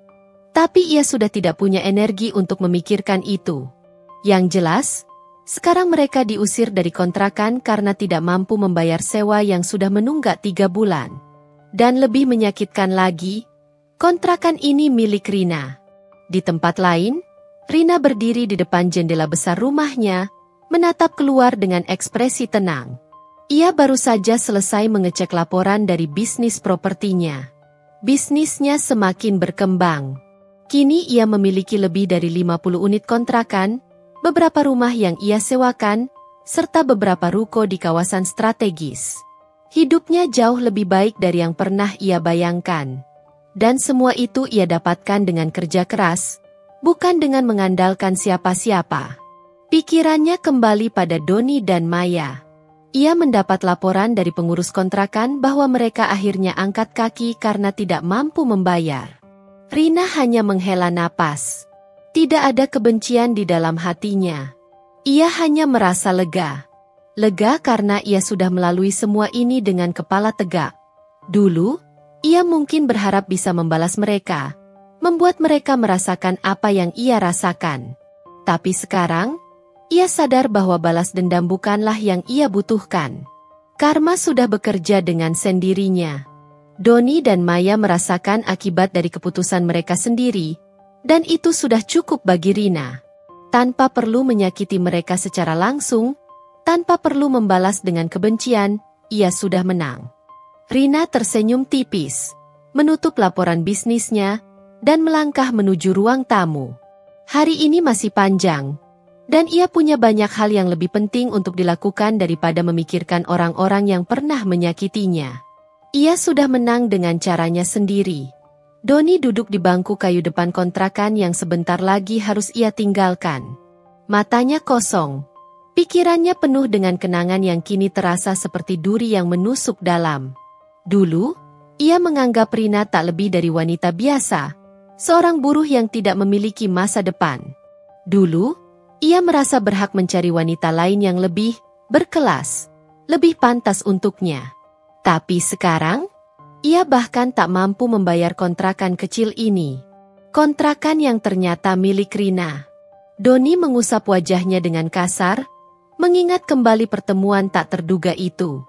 tapi ia sudah tidak punya energi untuk memikirkan itu. Yang jelas, sekarang mereka diusir dari kontrakan karena tidak mampu membayar sewa yang sudah menunggak 3 bulan. Dan lebih menyakitkan lagi, kontrakan ini milik Rina. Di tempat lain, Rina berdiri di depan jendela besar rumahnya, menatap keluar dengan ekspresi tenang. Ia baru saja selesai mengecek laporan dari bisnis propertinya. Bisnisnya semakin berkembang. Kini ia memiliki lebih dari 50 unit kontrakan, beberapa rumah yang ia sewakan, serta beberapa ruko di kawasan strategis. Hidupnya jauh lebih baik dari yang pernah ia bayangkan. Dan semua itu ia dapatkan dengan kerja keras, bukan dengan mengandalkan siapa-siapa. Pikirannya kembali pada Doni dan Maya. Ia mendapat laporan dari pengurus kontrakan bahwa mereka akhirnya angkat kaki karena tidak mampu membayar. Rina hanya menghela napas. Tidak ada kebencian di dalam hatinya. Ia hanya merasa lega. Lega karena ia sudah melalui semua ini dengan kepala tegak. Dulu, ia mungkin berharap bisa membalas mereka, membuat mereka merasakan apa yang ia rasakan. Tapi sekarang, ia sadar bahwa balas dendam bukanlah yang ia butuhkan. Karma sudah bekerja dengan sendirinya. Doni dan Maya merasakan akibat dari keputusan mereka sendiri, dan itu sudah cukup bagi Rina. Tanpa perlu menyakiti mereka secara langsung, tanpa perlu membalas dengan kebencian, ia sudah menang. Rina tersenyum tipis, menutup laporan bisnisnya, dan melangkah menuju ruang tamu. Hari ini masih panjang, dan ia punya banyak hal yang lebih penting untuk dilakukan daripada memikirkan orang-orang yang pernah menyakitinya. Ia sudah menang dengan caranya sendiri. Doni duduk di bangku kayu depan kontrakan yang sebentar lagi harus ia tinggalkan. Matanya kosong. Pikirannya penuh dengan kenangan yang kini terasa seperti duri yang menusuk dalam. Dulu, ia menganggap Rina tak lebih dari wanita biasa, seorang buruh yang tidak memiliki masa depan. Dulu, ia merasa berhak mencari wanita lain yang lebih berkelas, lebih pantas untuknya. Tapi sekarang, ia bahkan tak mampu membayar kontrakan kecil ini. Kontrakan yang ternyata milik Rina. Doni mengusap wajahnya dengan kasar, mengingat kembali pertemuan tak terduga itu.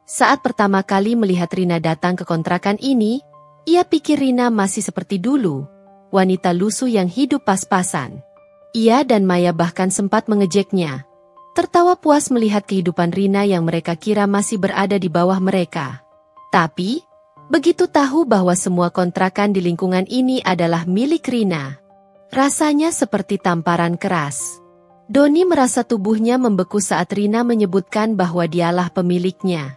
Saat pertama kali melihat Rina datang ke kontrakan ini, ia pikir Rina masih seperti dulu, wanita lusuh yang hidup pas-pasan. Ia dan Maya bahkan sempat mengejeknya, tertawa puas melihat kehidupan Rina yang mereka kira masih berada di bawah mereka. Tapi, begitu tahu bahwa semua kontrakan di lingkungan ini adalah milik Rina, rasanya seperti tamparan keras. Doni merasa tubuhnya membeku saat Rina menyebutkan bahwa dialah pemiliknya.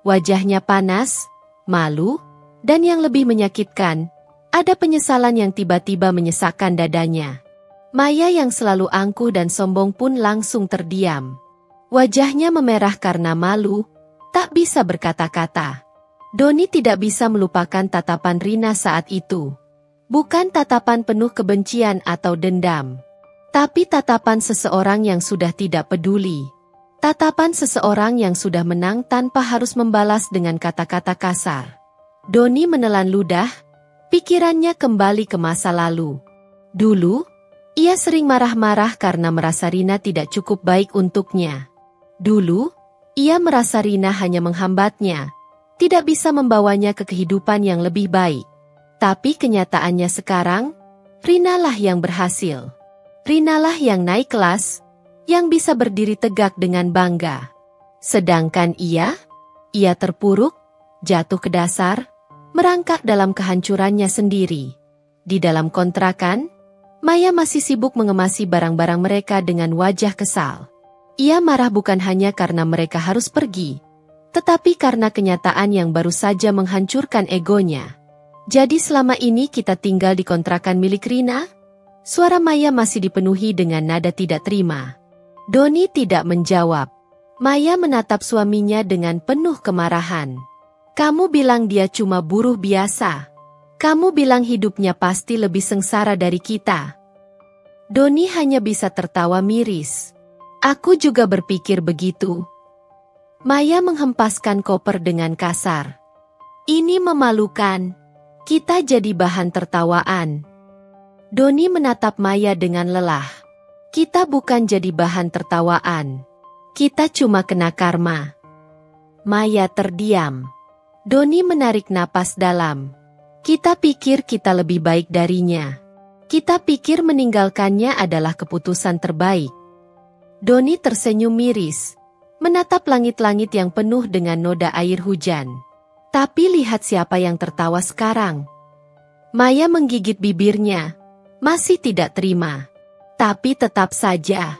Wajahnya panas, malu, dan yang lebih menyakitkan, ada penyesalan yang tiba-tiba menyesakkan dadanya. Maya yang selalu angkuh dan sombong pun langsung terdiam. Wajahnya memerah karena malu, tak bisa berkata-kata. Doni tidak bisa melupakan tatapan Rina saat itu. Bukan tatapan penuh kebencian atau dendam, tapi tatapan seseorang yang sudah tidak peduli. Tatapan seseorang yang sudah menang tanpa harus membalas dengan kata-kata kasar. Doni menelan ludah, pikirannya kembali ke masa lalu. Dulu, ia sering marah-marah karena merasa Rina tidak cukup baik untuknya. Dulu, ia merasa Rina hanya menghambatnya, tidak bisa membawanya ke kehidupan yang lebih baik. Tapi kenyataannya sekarang, Rinalah yang berhasil. Rinalah yang naik kelas, yang bisa berdiri tegak dengan bangga. Sedangkan ia terpuruk, jatuh ke dasar, merangkak dalam kehancurannya sendiri. Di dalam kontrakan, Maya masih sibuk mengemasi barang-barang mereka dengan wajah kesal. Ia marah bukan hanya karena mereka harus pergi, tetapi karena kenyataan yang baru saja menghancurkan egonya. Jadi selama ini kita tinggal di kontrakan milik Rina? Suara Maya masih dipenuhi dengan nada tidak terima. Doni tidak menjawab. Maya menatap suaminya dengan penuh kemarahan. Kamu bilang dia cuma buruh biasa. Kamu bilang hidupnya pasti lebih sengsara dari kita. Doni hanya bisa tertawa miris. Aku juga berpikir begitu. Maya menghempaskan koper dengan kasar. Ini memalukan. Kita jadi bahan tertawaan. Doni menatap Maya dengan lelah. Kita bukan jadi bahan tertawaan. Kita cuma kena karma. Maya terdiam. Doni menarik napas dalam. Kita pikir kita lebih baik darinya. Kita pikir meninggalkannya adalah keputusan terbaik. Doni tersenyum miris, menatap langit-langit yang penuh dengan noda air hujan. Tapi lihat siapa yang tertawa sekarang. Maya menggigit bibirnya, masih tidak terima. Tapi tetap saja,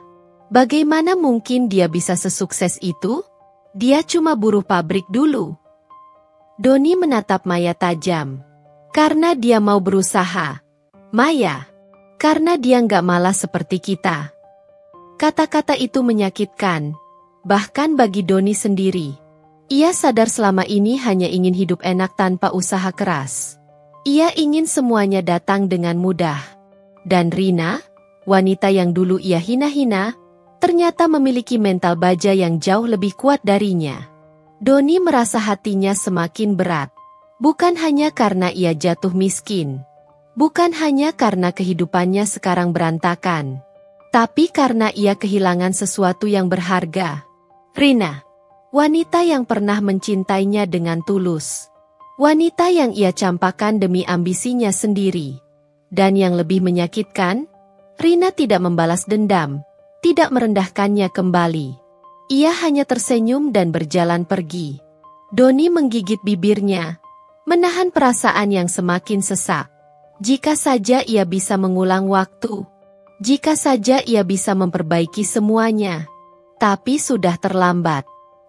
bagaimana mungkin dia bisa sesukses itu? Dia cuma buruh pabrik dulu. Doni menatap Maya tajam. Karena dia mau berusaha. Maya, karena dia nggak malas seperti kita. Kata-kata itu menyakitkan, bahkan bagi Doni sendiri. Ia sadar selama ini hanya ingin hidup enak tanpa usaha keras. Ia ingin semuanya datang dengan mudah. Dan Rina, wanita yang dulu ia hina-hina, ternyata memiliki mental baja yang jauh lebih kuat darinya. Doni merasa hatinya semakin berat. Bukan hanya karena ia jatuh miskin. Bukan hanya karena kehidupannya sekarang berantakan. Tapi karena ia kehilangan sesuatu yang berharga. Rina, wanita yang pernah mencintainya dengan tulus. Wanita yang ia campakkan demi ambisinya sendiri. Dan yang lebih menyakitkan, Rina tidak membalas dendam, tidak merendahkannya kembali. Ia hanya tersenyum dan berjalan pergi. Doni menggigit bibirnya, menahan perasaan yang semakin sesak. Jika saja ia bisa mengulang waktu. Jika saja ia bisa memperbaiki semuanya. Tapi sudah terlambat.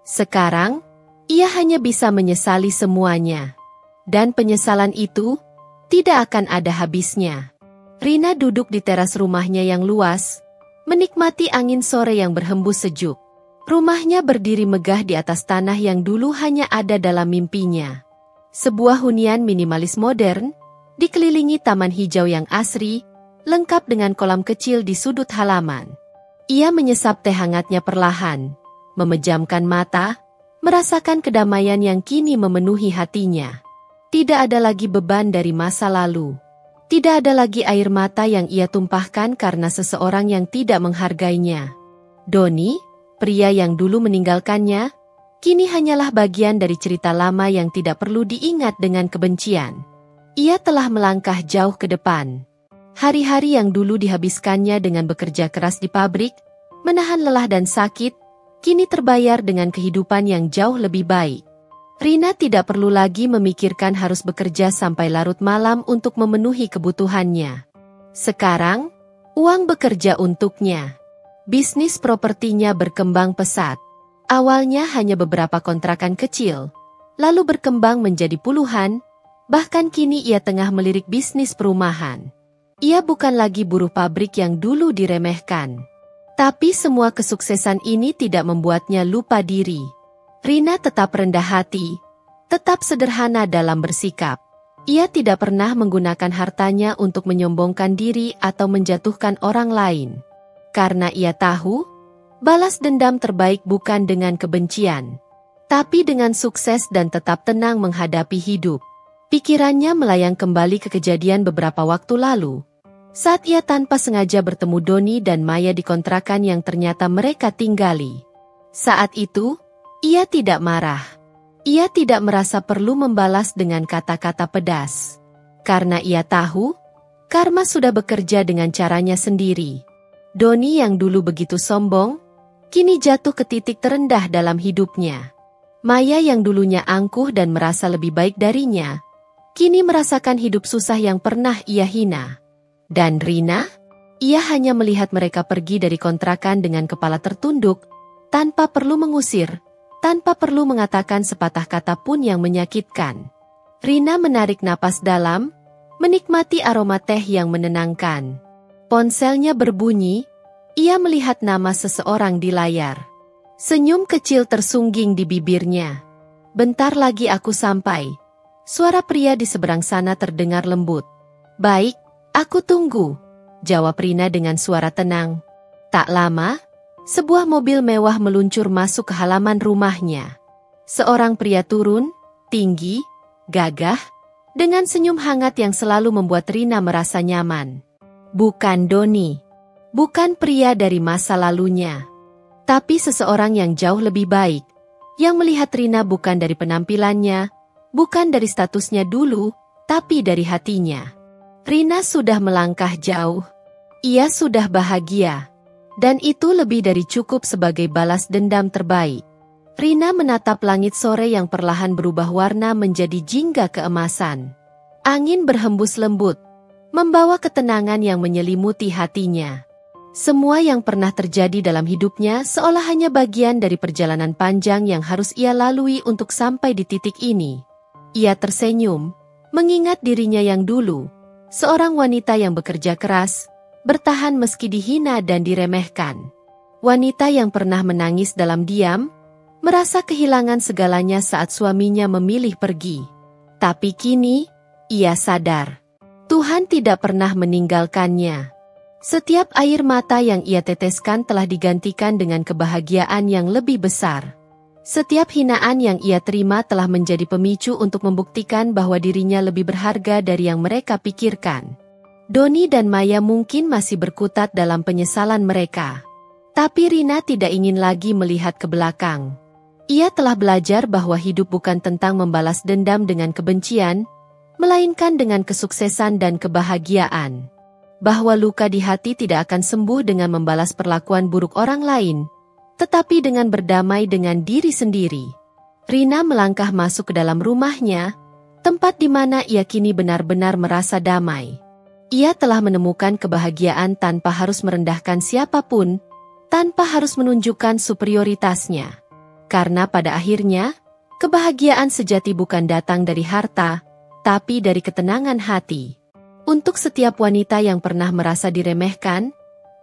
Sekarang, ia hanya bisa menyesali semuanya. Dan penyesalan itu tidak akan ada habisnya. Rina duduk di teras rumahnya yang luas, menikmati angin sore yang berhembus sejuk. Rumahnya berdiri megah di atas tanah yang dulu hanya ada dalam mimpinya. Sebuah hunian minimalis modern, dikelilingi taman hijau yang asri, lengkap dengan kolam kecil di sudut halaman. Ia menyesap teh hangatnya perlahan, memejamkan mata, merasakan kedamaian yang kini memenuhi hatinya. Tidak ada lagi beban dari masa lalu. Tidak ada lagi air mata yang ia tumpahkan karena seseorang yang tidak menghargainya. Doni, pria yang dulu meninggalkannya, kini hanyalah bagian dari cerita lama yang tidak perlu diingat dengan kebencian. Ia telah melangkah jauh ke depan. Hari-hari yang dulu dihabiskannya dengan bekerja keras di pabrik, menahan lelah dan sakit, kini terbayar dengan kehidupan yang jauh lebih baik. Rina tidak perlu lagi memikirkan harus bekerja sampai larut malam untuk memenuhi kebutuhannya. Sekarang, uang bekerja untuknya. Bisnis propertinya berkembang pesat. Awalnya hanya beberapa kontrakan kecil, lalu berkembang menjadi puluhan, bahkan kini ia tengah melirik bisnis perumahan. Ia bukan lagi buruh pabrik yang dulu diremehkan. Tapi semua kesuksesan ini tidak membuatnya lupa diri. Rina tetap rendah hati, tetap sederhana dalam bersikap. Ia tidak pernah menggunakan hartanya untuk menyombongkan diri atau menjatuhkan orang lain. Karena ia tahu, balas dendam terbaik bukan dengan kebencian, tapi dengan sukses dan tetap tenang menghadapi hidup. Pikirannya melayang kembali ke kejadian beberapa waktu lalu, saat ia tanpa sengaja bertemu Doni dan Maya di kontrakan yang ternyata mereka tinggali. Saat itu, ia tidak marah. Ia tidak merasa perlu membalas dengan kata-kata pedas. Karena ia tahu, karma sudah bekerja dengan caranya sendiri. Doni yang dulu begitu sombong, kini jatuh ke titik terendah dalam hidupnya. Maya yang dulunya angkuh dan merasa lebih baik darinya, kini merasakan hidup susah yang pernah ia hina. Dan Rina? Ia hanya melihat mereka pergi dari kontrakan dengan kepala tertunduk, tanpa perlu mengusir, tanpa perlu mengatakan sepatah kata pun yang menyakitkan. Rina menarik napas dalam, menikmati aroma teh yang menenangkan. Ponselnya berbunyi, ia melihat nama seseorang di layar. Senyum kecil tersungging di bibirnya. Bentar lagi aku sampai. Suara pria di seberang sana terdengar lembut. Baik, aku tunggu, jawab Rina dengan suara tenang. Tak lama, sebuah mobil mewah meluncur masuk ke halaman rumahnya. Seorang pria turun, tinggi, gagah, dengan senyum hangat yang selalu membuat Rina merasa nyaman. Bukan Doni, bukan pria dari masa lalunya, tapi seseorang yang jauh lebih baik, yang melihat Rina bukan dari penampilannya, bukan dari statusnya dulu, tapi dari hatinya. Rina sudah melangkah jauh. Ia sudah bahagia. Dan itu lebih dari cukup sebagai balas dendam terbaik. Rina menatap langit sore yang perlahan berubah warna menjadi jingga keemasan. Angin berhembus lembut, membawa ketenangan yang menyelimuti hatinya. Semua yang pernah terjadi dalam hidupnya seolah hanya bagian dari perjalanan panjang yang harus ia lalui untuk sampai di titik ini. Ia tersenyum, mengingat dirinya yang dulu, seorang wanita yang bekerja keras, bertahan meski dihina dan diremehkan. Wanita yang pernah menangis dalam diam, merasa kehilangan segalanya saat suaminya memilih pergi. Tapi kini, ia sadar, Tuhan tidak pernah meninggalkannya. Setiap air mata yang ia teteskan telah digantikan dengan kebahagiaan yang lebih besar. Setiap hinaan yang ia terima telah menjadi pemicu untuk membuktikan bahwa dirinya lebih berharga dari yang mereka pikirkan. Doni dan Maya mungkin masih berkutat dalam penyesalan mereka. Tapi Rina tidak ingin lagi melihat ke belakang. Ia telah belajar bahwa hidup bukan tentang membalas dendam dengan kebencian, melainkan dengan kesuksesan dan kebahagiaan. Bahwa luka di hati tidak akan sembuh dengan membalas perlakuan buruk orang lain, tetapi dengan berdamai dengan diri sendiri. Rina melangkah masuk ke dalam rumahnya, tempat di mana ia kini benar-benar merasa damai. Ia telah menemukan kebahagiaan tanpa harus merendahkan siapapun, tanpa harus menunjukkan superioritasnya. Karena pada akhirnya, kebahagiaan sejati bukan datang dari harta, tapi dari ketenangan hati. Untuk setiap wanita yang pernah merasa diremehkan,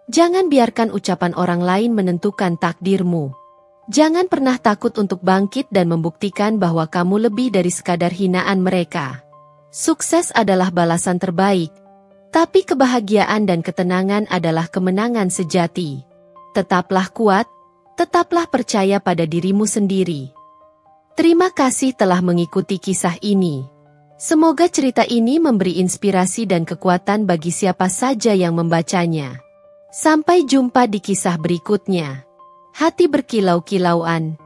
jangan biarkan ucapan orang lain menentukan takdirmu. Jangan pernah takut untuk bangkit dan membuktikan bahwa kamu lebih dari sekadar hinaan mereka. Sukses adalah balasan terbaik, tapi kebahagiaan dan ketenangan adalah kemenangan sejati. Tetaplah kuat, tetaplah percaya pada dirimu sendiri. Terima kasih telah mengikuti kisah ini. Semoga cerita ini memberi inspirasi dan kekuatan bagi siapa saja yang membacanya. Sampai jumpa di kisah berikutnya. Hati berkilau-kilauan.